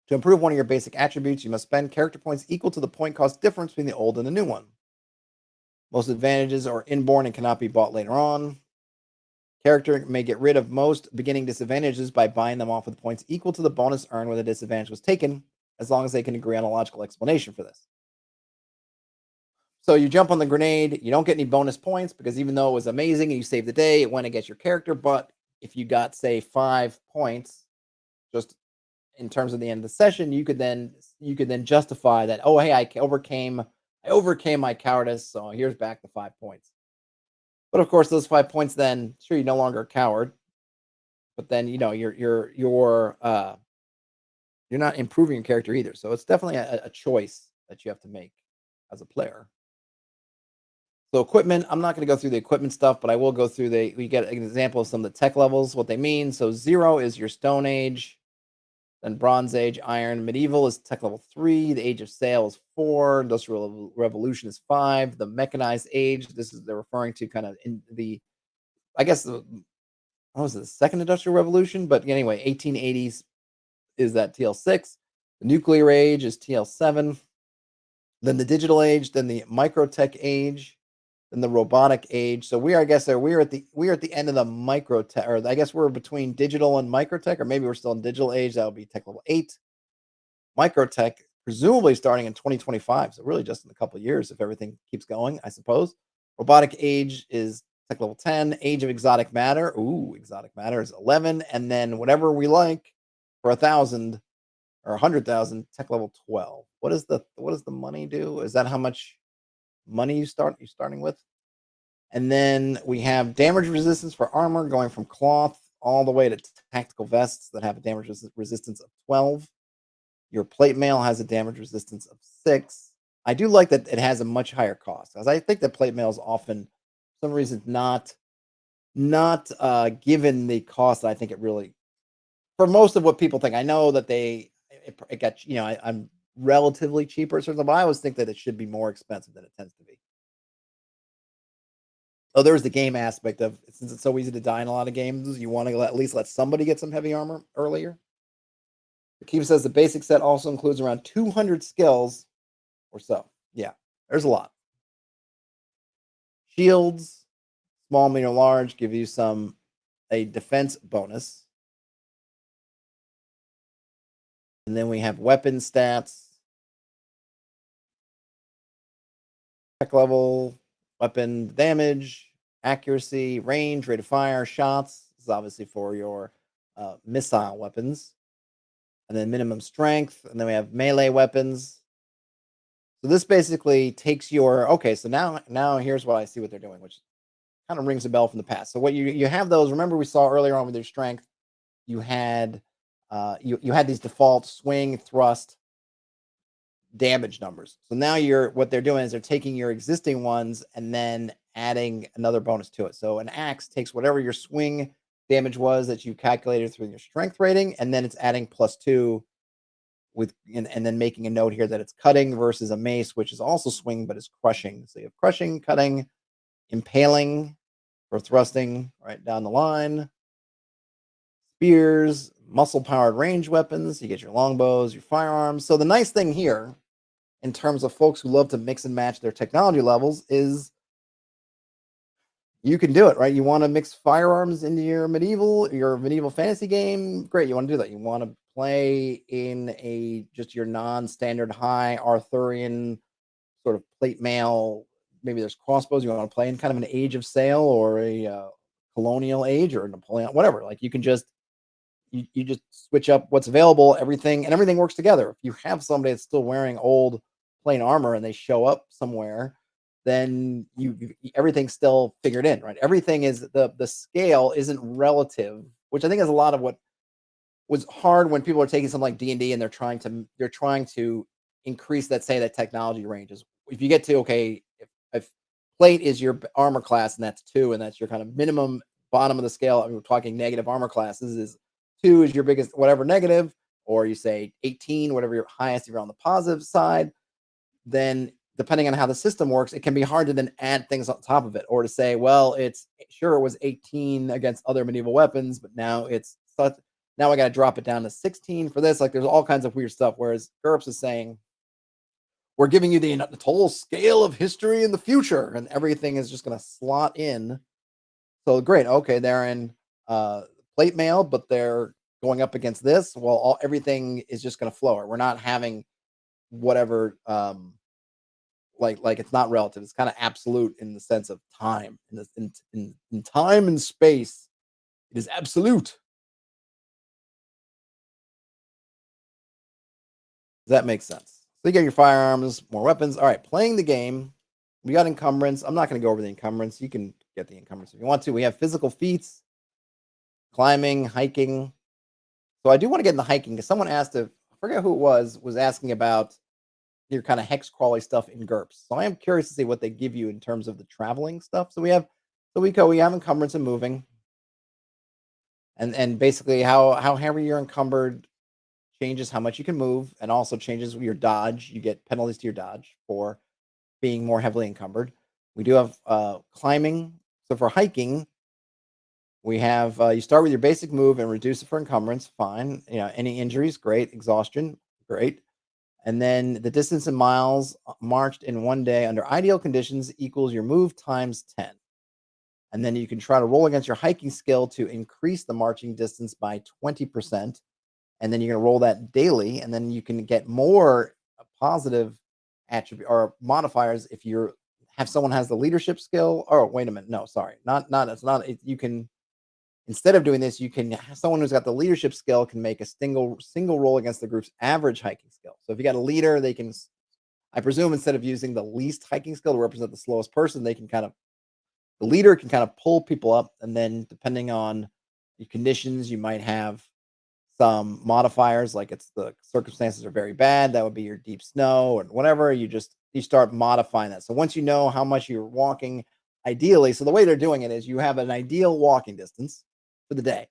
To improve one of your basic attributes, you must spend character points equal to the point cost difference between the old and the new one. Most advantages are inborn and cannot be bought later on. Character may get rid of most beginning disadvantages by buying them off with points equal to the bonus earned when the disadvantage was taken, as long as they can agree on a logical explanation for this. So you jump on the grenade, you don't get any bonus points because even though it was amazing and you saved the day, it went against your character. But if you got, say, 5 points, just in terms of the end of the session, you could then justify that, oh, hey, I overcame my cowardice, so here's back the 5 points. But of course, those 5 points, then sure, you're no longer a coward, but then you're not improving your character either. So it's definitely a choice that you have to make as a player. So equipment, I'm not going to go through the equipment stuff, but I will go through we get an example of some of the tech levels, what they mean. So 0 is your Stone Age, then Bronze Age, Iron. Medieval is tech level 3. The Age of Sail is 4. Industrial Revolution is 5. The Mechanized Age, they're referring to kind of in the, I guess, what was it, the Second Industrial Revolution? But anyway, 1880s is that TL6. The Nuclear Age is TL7. Then the Digital Age, then the Microtech Age, then the Robotic Age. So we're at the end of the Microtech, or I guess we're between digital and Microtech, or maybe we're still in Digital Age. That would be tech level 8. Microtech, presumably starting in 2025. So really just in a couple of years if everything keeps going, I suppose. Robotic Age is tech level 10. Age of Exotic Matter. Ooh, Exotic Matter is 11. And then whatever we like for 1,000 or 100,000, tech level 12. What does the money do? Is that how much money you're starting with? And then we have damage resistance for armor going from cloth all the way to tactical vests that have a damage resistance of 12. Your plate mail has a damage resistance of 6. I do like that it has a much higher cost, as I think that plate mail is often, for some reason, not given the cost that I think it really, for most of what people think. I know that it got, I'm relatively cheaper, so but I always think that it should be more expensive than it tends to be. Oh, there's the game aspect of, since it's so easy to die in a lot of games, you want to at least let somebody get some heavy armor earlier. Akiva says the basic set also includes around 200 skills or so. Yeah, there's a lot. Shields, small, medium, large, give you a defense bonus. And then we have weapon stats, attack level, weapon damage, accuracy, range, rate of fire, shots. This is obviously for your missile weapons. And then minimum strength. And then we have melee weapons. So this basically takes your, okay, so now here's what I see what they're doing, which kind of rings a bell from the past. So what you have those, remember we saw earlier on with your strength, you had you had these default swing, thrust, damage numbers. So now what they're doing is they're taking your existing ones and then adding another bonus to it. So an axe takes whatever your swing damage was that you calculated through your strength rating, and then it's adding +2 and then making a note here that it's cutting versus a mace, which is also swing but is crushing. So you have crushing, cutting, impaling for thrusting right down the line, spears, muscle powered range weapons. You get your longbows, your firearms. So the nice thing here, in terms of folks who love to mix and match their technology levels, is you can do it, right? You want to mix firearms into your medieval fantasy game? Great, you want to do that. You want to play in just your non-standard high Arthurian sort of plate mail. Maybe there's crossbows. You want to play in kind of an Age of Sail or a colonial age or Napoleon, whatever. Like you can just you just switch up what's available, everything works together. If you have somebody that's still wearing old plain armor and they show up somewhere, then everything's still figured in, right? Everything is the scale isn't relative, which I think is a lot of what was hard when people are taking something like D&D and they're trying to increase that technology ranges. If you get to, okay, if plate is your armor class and that's 2 and that's your kind of minimum bottom of the scale, I mean, we're talking negative armor classes, is 2 is your biggest whatever negative, or you say 18, whatever your highest, if you're on the positive side, then depending on how the system works, it can be hard to then add things on top of it, or to say, well, it was 18 against other medieval weapons, but now I got to drop it down to 16 for this. Like there's all kinds of weird stuff. Whereas GURPS is saying, we're giving you the total scale of history in the future, and everything is just going to slot in. So great. Okay, they're in plate mail, but they're going up against this. Well, everything is just going to flow. We're not having whatever like it's not relative. It's kind of absolute in the sense of time. In time and space, it is absolute. Does that make sense? So you get your firearms, more weapons. All right, playing the game. We got encumbrance. I'm not going to go over the encumbrance. You can get the encumbrance if you want to. We have physical feats, climbing, hiking. So I do want to get in the hiking because someone asked, I forget who it was asking about your kind of hex crawly stuff in GURPS. So I am curious to see what they give you in terms of the traveling stuff. So we have encumbrance and moving. And basically how heavy you're encumbered changes how much you can move, and also changes your dodge. You get penalties to your dodge for being more heavily encumbered. We do have climbing. So for hiking, we have you start with your basic move and reduce it for encumbrance. Fine. Any injuries, great. Exhaustion, great. And then the distance in miles marched in one day under ideal conditions equals your move times 10. And then you can try to roll against your hiking skill to increase the marching distance by 20%. And then you're going to roll that daily, and then you can get more positive attribute or modifiers if someone has the leadership skill. Oh, wait a minute. No, sorry. You can, instead of doing this, you can have someone who's got the leadership skill can make a single roll against the group's average hiking skill. So if you got a leader, they can, I presume, instead of using the least hiking skill to represent the slowest person, the leader can kind of pull people up, and then depending on your conditions, you might have some modifiers, like it's the circumstances are very bad. That would be your deep snow and whatever. You start modifying that. So once you know how much you're walking, ideally, so the way they're doing it is you have an ideal walking distance for the day,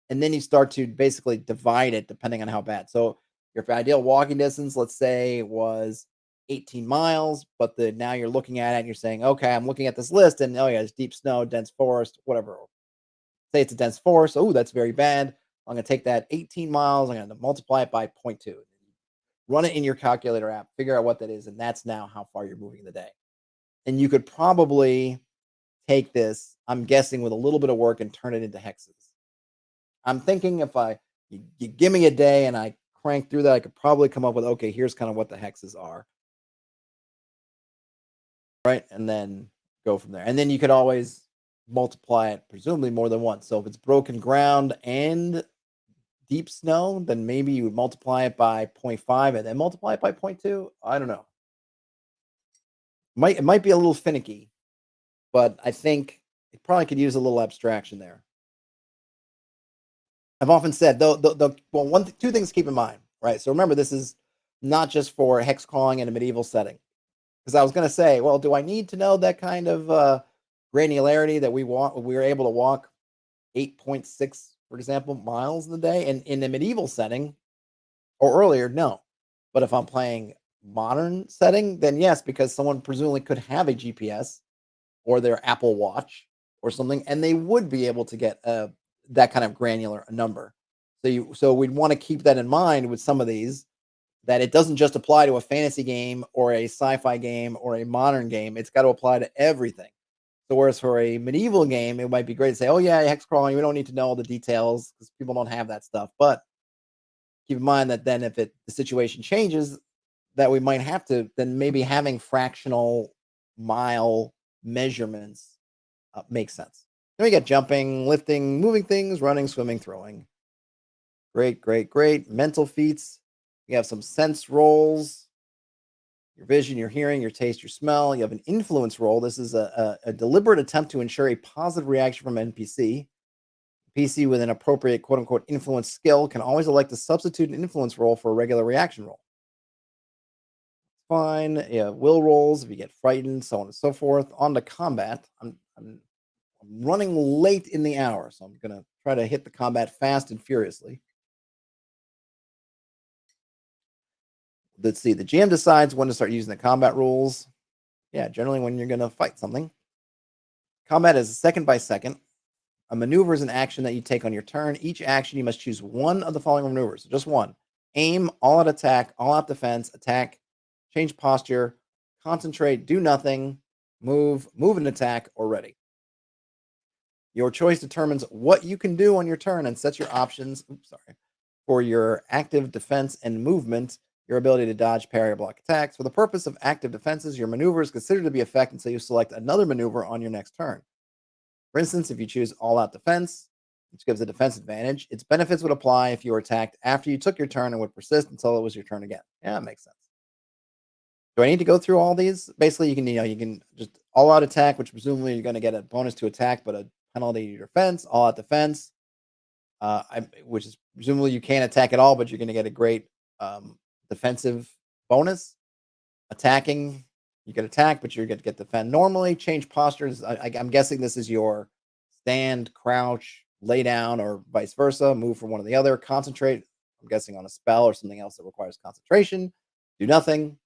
and then you start to basically divide it depending on how bad. So your ideal walking distance, let's say, was 18 miles, but now you're looking at it and you're saying, okay, I'm looking at this list, and oh yeah, it's deep snow, dense forest, whatever. Say it's a dense forest. Oh, that's very bad. I'm going to take that 18 miles. I'm going to multiply it by zero point 0.2. Run it in your calculator app. Figure out what that is, and that's now how far you're moving in the day. And you could probably take this, I'm guessing, with a little bit of work and turn it into hexes. I'm thinking if you give me a day and I crank through that, I could probably come up with, okay, here's kind of what the hexes are. Right. And then go from there. And then you could always multiply it, presumably more than once. So if it's broken ground and deep snow, then maybe you would multiply it by 0.5 and then multiply it by 0.2. I don't know. It might be a little finicky, but I think it probably could use a little abstraction there. I've often said, though, two things to keep in mind, right? So remember, this is not just for hex crawling in a medieval setting. Because I was going to say, well, do I need to know that kind of granularity that we were able to walk 8.6, for example, miles in the day? And in the medieval setting or earlier, no. But if I'm playing modern setting, then yes, because someone presumably could have a GPS or their Apple Watch or something, and they would be able to get that kind of granular number. So we'd want to keep that in mind with some of these, that it doesn't just apply to a fantasy game or a sci-fi game or a modern game. It's got to apply to everything. So whereas for a medieval game, it might be great to say, oh yeah, hex crawling, we don't need to know all the details because people don't have that stuff. But keep in mind that then if the situation changes, that we might have to, then maybe having fractional mile measurements makes sense. Then we got jumping, lifting, moving things, running, swimming, throwing. Great, great, great. Mental feats. You have some sense rolls, your vision, your hearing, your taste, your smell. You have an influence roll. This is a deliberate attempt to ensure a positive reaction from an NPC. PC with an appropriate quote unquote influence skill can always elect to substitute an influence roll for a regular reaction roll. Fine. Yeah, will rolls if you get frightened, so on and so forth. On to combat. I'm running late in the hour, so I'm going to try to hit the combat fast and furiously. Let's see. The GM decides when to start using the combat rules. Yeah, generally when you're going to fight something. Combat is second by second. A maneuver is an action that you take on your turn. Each action, you must choose one of the following maneuvers. Just one. Aim, all out attack, all out defense, attack, change posture, concentrate, do nothing, move and attack, or ready. Your choice determines what you can do on your turn and sets your options for your active defense and movement, your ability to dodge, parry, or block attacks. For the purpose of active defenses, your maneuver is considered to be effective until you select another maneuver on your next turn. For instance, if you choose all-out defense, which gives a defense advantage, its benefits would apply if you were attacked after you took your turn and would persist until it was your turn again. Yeah, that makes sense. Do I need to go through all these? Basically, you can just all-out attack, which presumably you're going to get a bonus to attack, but a penalty to your defense. All-out defense, which is presumably you can't attack at all, but you're going to get a great defensive bonus. Attacking, you can attack, but you're going to get defend normally. Change postures. I'm guessing this is your stand, crouch, lay down, or vice versa. Move from one or the other. Concentrate. I'm guessing on a spell or something else that requires concentration. Do nothing.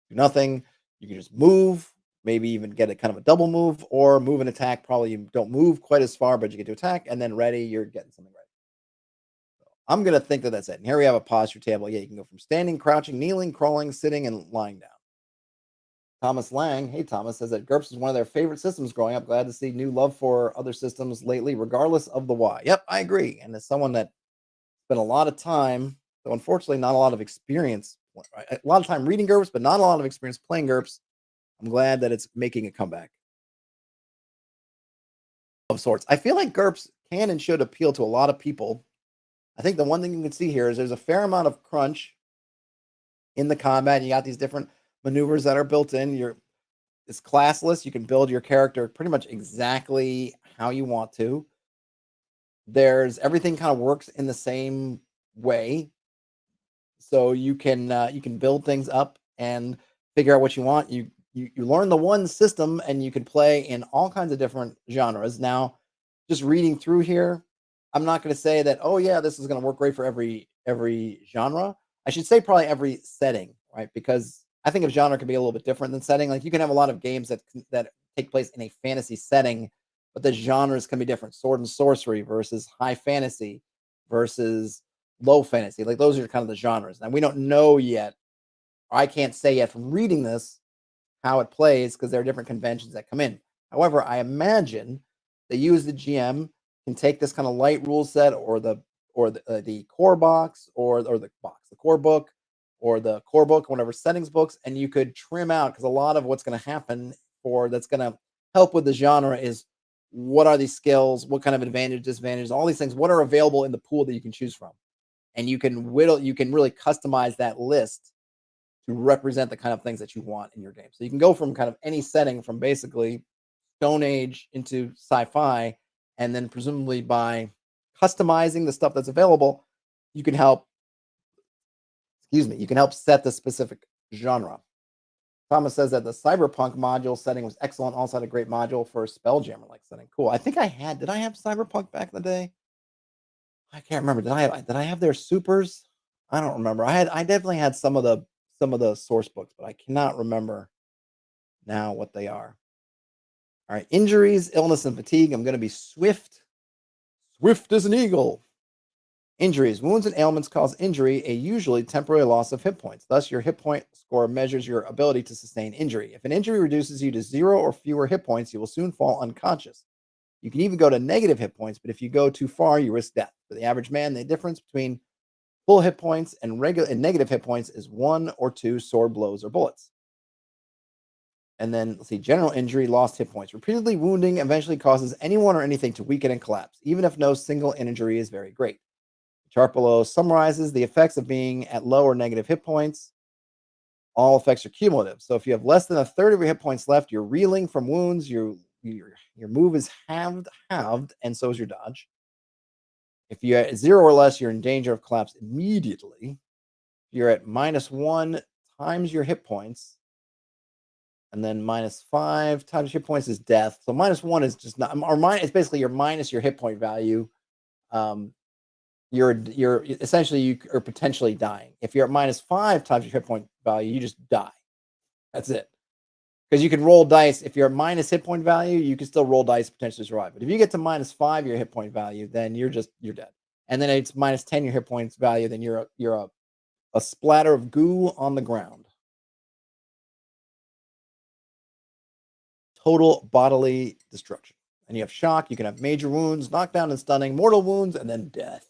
Do nothing. You can just move. Maybe even get a kind of a double move or move and attack. Probably you don't move quite as far, but you get to attack. And then ready, you're getting something ready. So I'm going to think that that's it. And here we have a posture table. Yeah, you can go from standing, crouching, kneeling, crawling, sitting, and lying down. Thomas Lang, hey Thomas, says that GURPS is one of their favorite systems growing up. Glad to see new love for other systems lately, regardless of the why. Yep, I agree. And as someone that spent a lot of time, so unfortunately not a lot of experience, a lot of time reading GURPS, but not a lot of experience playing GURPS, I'm glad that it's making a comeback of sorts. I feel like GURPS can and should appeal to a lot of people. I think the one thing you can see here is there's a fair amount of crunch in the combat. You got these different maneuvers that are built in. It's classless. You can build your character pretty much exactly how you want to. There's everything kind of works in the same way, so you can build things up and figure out what you want. You learn the one system, and you can play in all kinds of different genres. Now, just reading through here, I'm not going to say that, oh yeah, this is going to work great for every genre. I should say probably every setting, right? Because I think a genre can be a little bit different than setting. Like you can have a lot of games that take place in a fantasy setting, but the genres can be different. Sword and sorcery versus high fantasy versus low fantasy. Like those are kind of the genres. Now we don't know yet, or I can't say yet from reading this how it plays because there are different conventions that come in. However, I imagine that you as the GM can take this kind of light rule set or the core box or the core book or the core book, whatever settings books, and you could trim out because a lot of what's going to happen or that's going to help with the genre is what are these skills, what kind of advantage, disadvantages, all these things, what are available in the pool that you can choose from, and you can really customize that list to represent the kind of things that you want in your game. So you can go from kind of any setting from basically Stone Age into sci-fi, and then presumably by customizing the stuff that's available, you can help, you can help set the specific genre. Thomas says that the cyberpunk module setting was excellent. Also had a great module for Spelljammer like setting. Cool. I think did I have cyberpunk back in the day? I can't remember. Did I have their supers? I don't remember. I definitely had some of the source books, but I cannot remember now what they are. All right, injuries, illness, and fatigue. I'm going to be swift. Swift as an eagle. Injuries, wounds, and ailments cause injury, a usually temporary loss of hit points. Thus, your hit point score measures your ability to sustain injury. If an injury reduces you to 0 or fewer hit points, you will soon fall unconscious. You can even go to negative hit points, but if you go too far, you risk death. For the average man, the difference between full hit points and negative hit points is 1 or 2 sword blows or bullets. And then let's see, general injury, lost hit points. Repeatedly wounding eventually causes anyone or anything to weaken and collapse, even if no single injury is very great. The chart below summarizes the effects of being at low or negative hit points. All effects are cumulative. So if you have less than a third of your hit points left, you're reeling from wounds, your move is halved, and so is your dodge. If you're at 0 or less, you're in danger of collapse immediately. If you're at -1 times your hit points, and then -5 times hit points is death. So -1 is just not, or it's basically your minus your hit point value. You're essentially you are potentially dying. If you're at -5 times your hit point value, you just die. That's it. Because you can roll dice. If you're at minus hit point value, you can still roll dice to potentially survive. But if you get to -5 your hit point value, then you're dead. And then it's -10 your hit points value, then you're a splatter of goo on the ground. Total bodily destruction. And you have shock. You can have major wounds, knockdown and stunning, mortal wounds, and then death.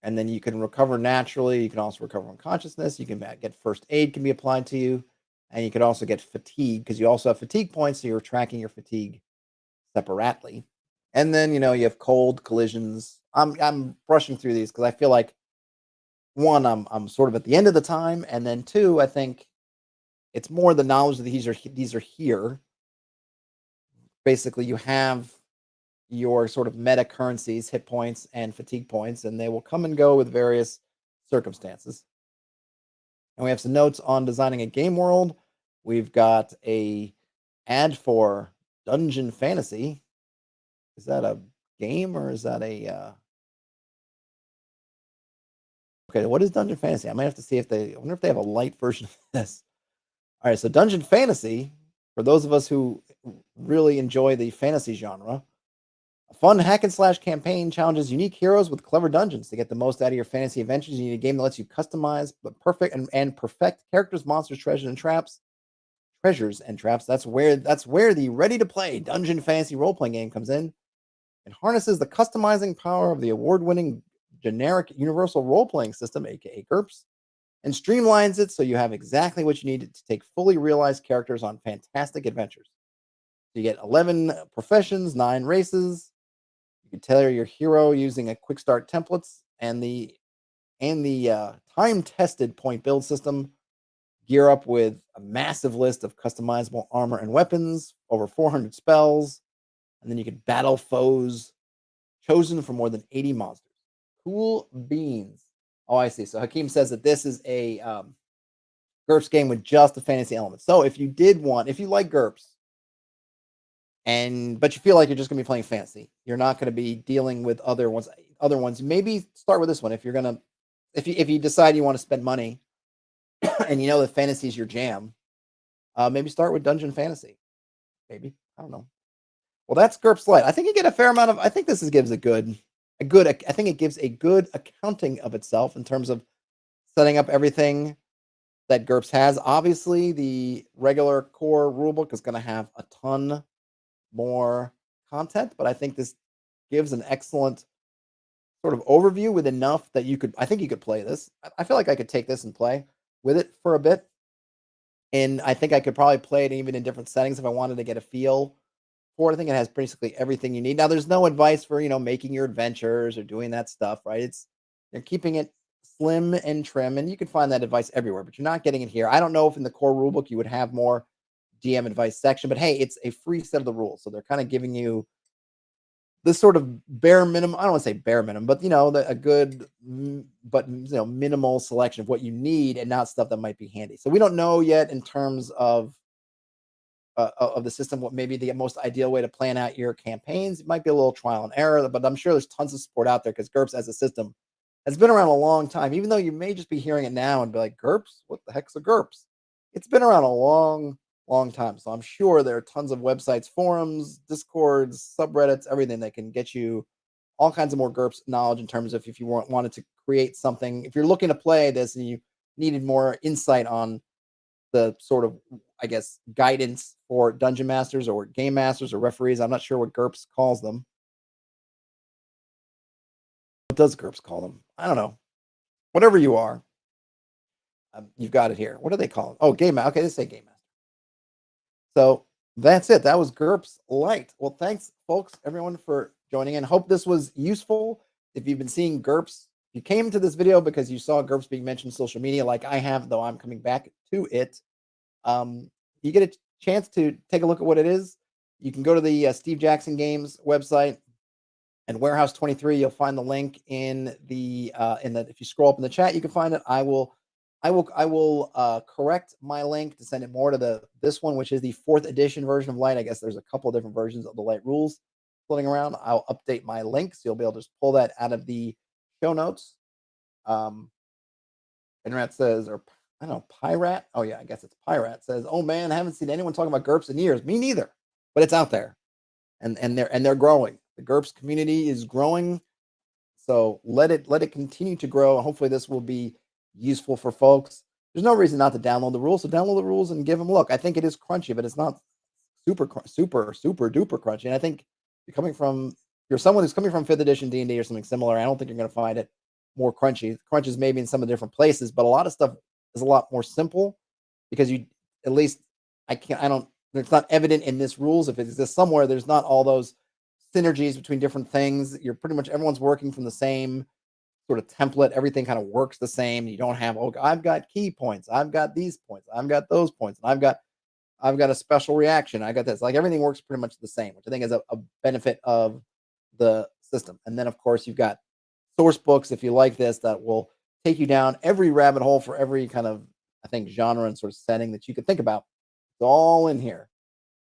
And then you can recover naturally. You can also recover from consciousness. You can get first aid can be applied to you. And you could also get fatigue because you also have fatigue points. So you're tracking your fatigue separately. And then, you have cold collisions. I'm brushing through these because I feel like one, I'm sort of at the end of the time. And then two, I think it's more the knowledge that these are here. Basically, you have your sort of meta currencies, hit points and fatigue points, and they will come and go with various circumstances. And we have some notes on designing a game world. We've got a ad for Dungeon Fantasy. Is that a game or is that a okay, what is Dungeon Fantasy? I might have to see I wonder if they have a light version of this. All right, so Dungeon Fantasy, for those of us who really enjoy the fantasy genre, a fun hack and slash campaign challenges unique heroes with clever dungeons. To get the most out of your fantasy adventures, you need a game that lets you customize but perfect characters, monsters, treasures, and traps. That's where the ready to play Dungeon Fantasy role playing game comes in. It harnesses the customizing power of the award-winning generic universal role playing system, aka GURPS, and streamlines it so you have exactly what you need to take fully realized characters on fantastic adventures. You get 11 professions, 9 races. You can tailor your hero using a quick start templates and the time-tested point build system. Gear up with a massive list of customizable armor and weapons, over 400 spells, and then you can battle foes, chosen from more than 80 monsters. Cool beans. Oh, I see. So Hakeem says that this is a GURPS game with just the fantasy elements. So if you like GURPS, but you feel like you're just gonna be playing fantasy, you're not gonna be dealing with other ones. Maybe start with this one if you decide you want to spend money and you know that fantasy is your jam. Maybe start with Dungeon Fantasy. Maybe, I don't know. Well, that's GURPS Lite. I think you get a fair amount of. I think gives a good. I think it gives a good accounting of itself in terms of setting up everything that GURPS has. Obviously, the regular core rulebook is going to have a ton more content, but I think this gives an excellent sort of overview with enough that I think you could play this. I feel like I could take this and play with it for a bit. And I think I could probably play it even in different settings if I wanted to get a feel for it. I think it has basically everything you need. Now, there's no advice for, making your adventures or doing that stuff, right? They're keeping it slim and trim, and you can find that advice everywhere, but you're not getting it here. I don't know if in the core rulebook you would have more DM advice section, but hey, it's a free set of the rules. So they're kind of giving you this sort of bare minimum. I don't want to say bare minimum, but a good, but minimal selection of what you need and not stuff that might be handy. So we don't know yet in terms of the system what maybe the most ideal way to plan out your campaigns. It might be a little trial and error, but I'm sure there's tons of support out there because GURPS as a system has been around a long time. Even though you may just be hearing it now and be like, GURPS, what the heck's a GURPS? It's been around a long time. So I'm sure there are tons of websites, forums, discords, subreddits, everything that can get you all kinds of more GURPS knowledge in terms of if you wanted to create something. If you're looking to play this and you needed more insight on the sort of, I guess, guidance for dungeon masters or game masters or referees. I'm not sure what GURPS calls them. What does GURPS call them? I don't know. Whatever you are, you've got it here. What do they call them? Oh, game master. Okay, they say game master. So that's it. That was GURPS Lite. Well, thanks, folks, everyone, for joining in. Hope this was useful. If you've been seeing GURPS, you came to this video because you saw GURPS being mentioned in social media like I have, though I'm coming back to it. You get a chance to take a look at what it is. You can go to the Steve Jackson Games website and Warehouse 23. You'll find the link in the if you scroll up in the chat, you can find it. I will correct my link to send it more to this one, which is the 4th edition version of Lite. I guess there's a couple of different versions of the Lite rules floating around. I'll update my link, so you'll be able to just pull that out of the show notes. Internet says, or I don't know, Pirate. Oh yeah, I guess it's Pirate says, "Oh man, I haven't seen anyone talking about GURPS in years." Me neither, but it's out there, and they're growing. The GURPS community is growing, so let it continue to grow. Hopefully, this will be useful for folks. There's no reason not to download the rules, so download the rules and give them a look. I think it is crunchy, but it's not super duper crunchy. And I think you're someone who's coming from 5th edition D&D or something similar, I don't think you're going to find it more crunchy. Crunches maybe in some of the different places, but a lot of stuff is a lot more simple because it's not evident in this rules. If it exists somewhere, there's not all those synergies between different things. You're pretty much everyone's working from the same sort of template. Everything kind of works the same. You don't have, oh, I've got key points, I've got these points, I've got those points, and I've got a special reaction, I got this. Like everything works pretty much the same, which I think is a benefit of the system. And then of course you've got source books if you like this that will take you down every rabbit hole for every kind of, I think, genre and sort of setting that you could think about. It's all in here.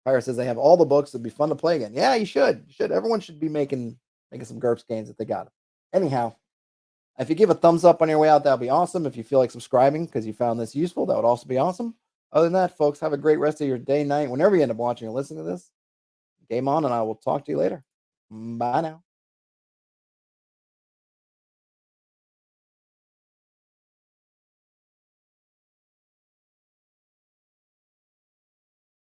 Fire says they have all the books. It'd be fun to play again. Yeah, you should. Everyone should be making some GURPS games if they got them. Anyhow, if you give a thumbs up on your way out, that would be awesome. If you feel like subscribing because you found this useful, that would also be awesome. Other than that, folks, have a great rest of your day, night, whenever you end up watching or listening to this. Game on, and I will talk to you later. Bye now.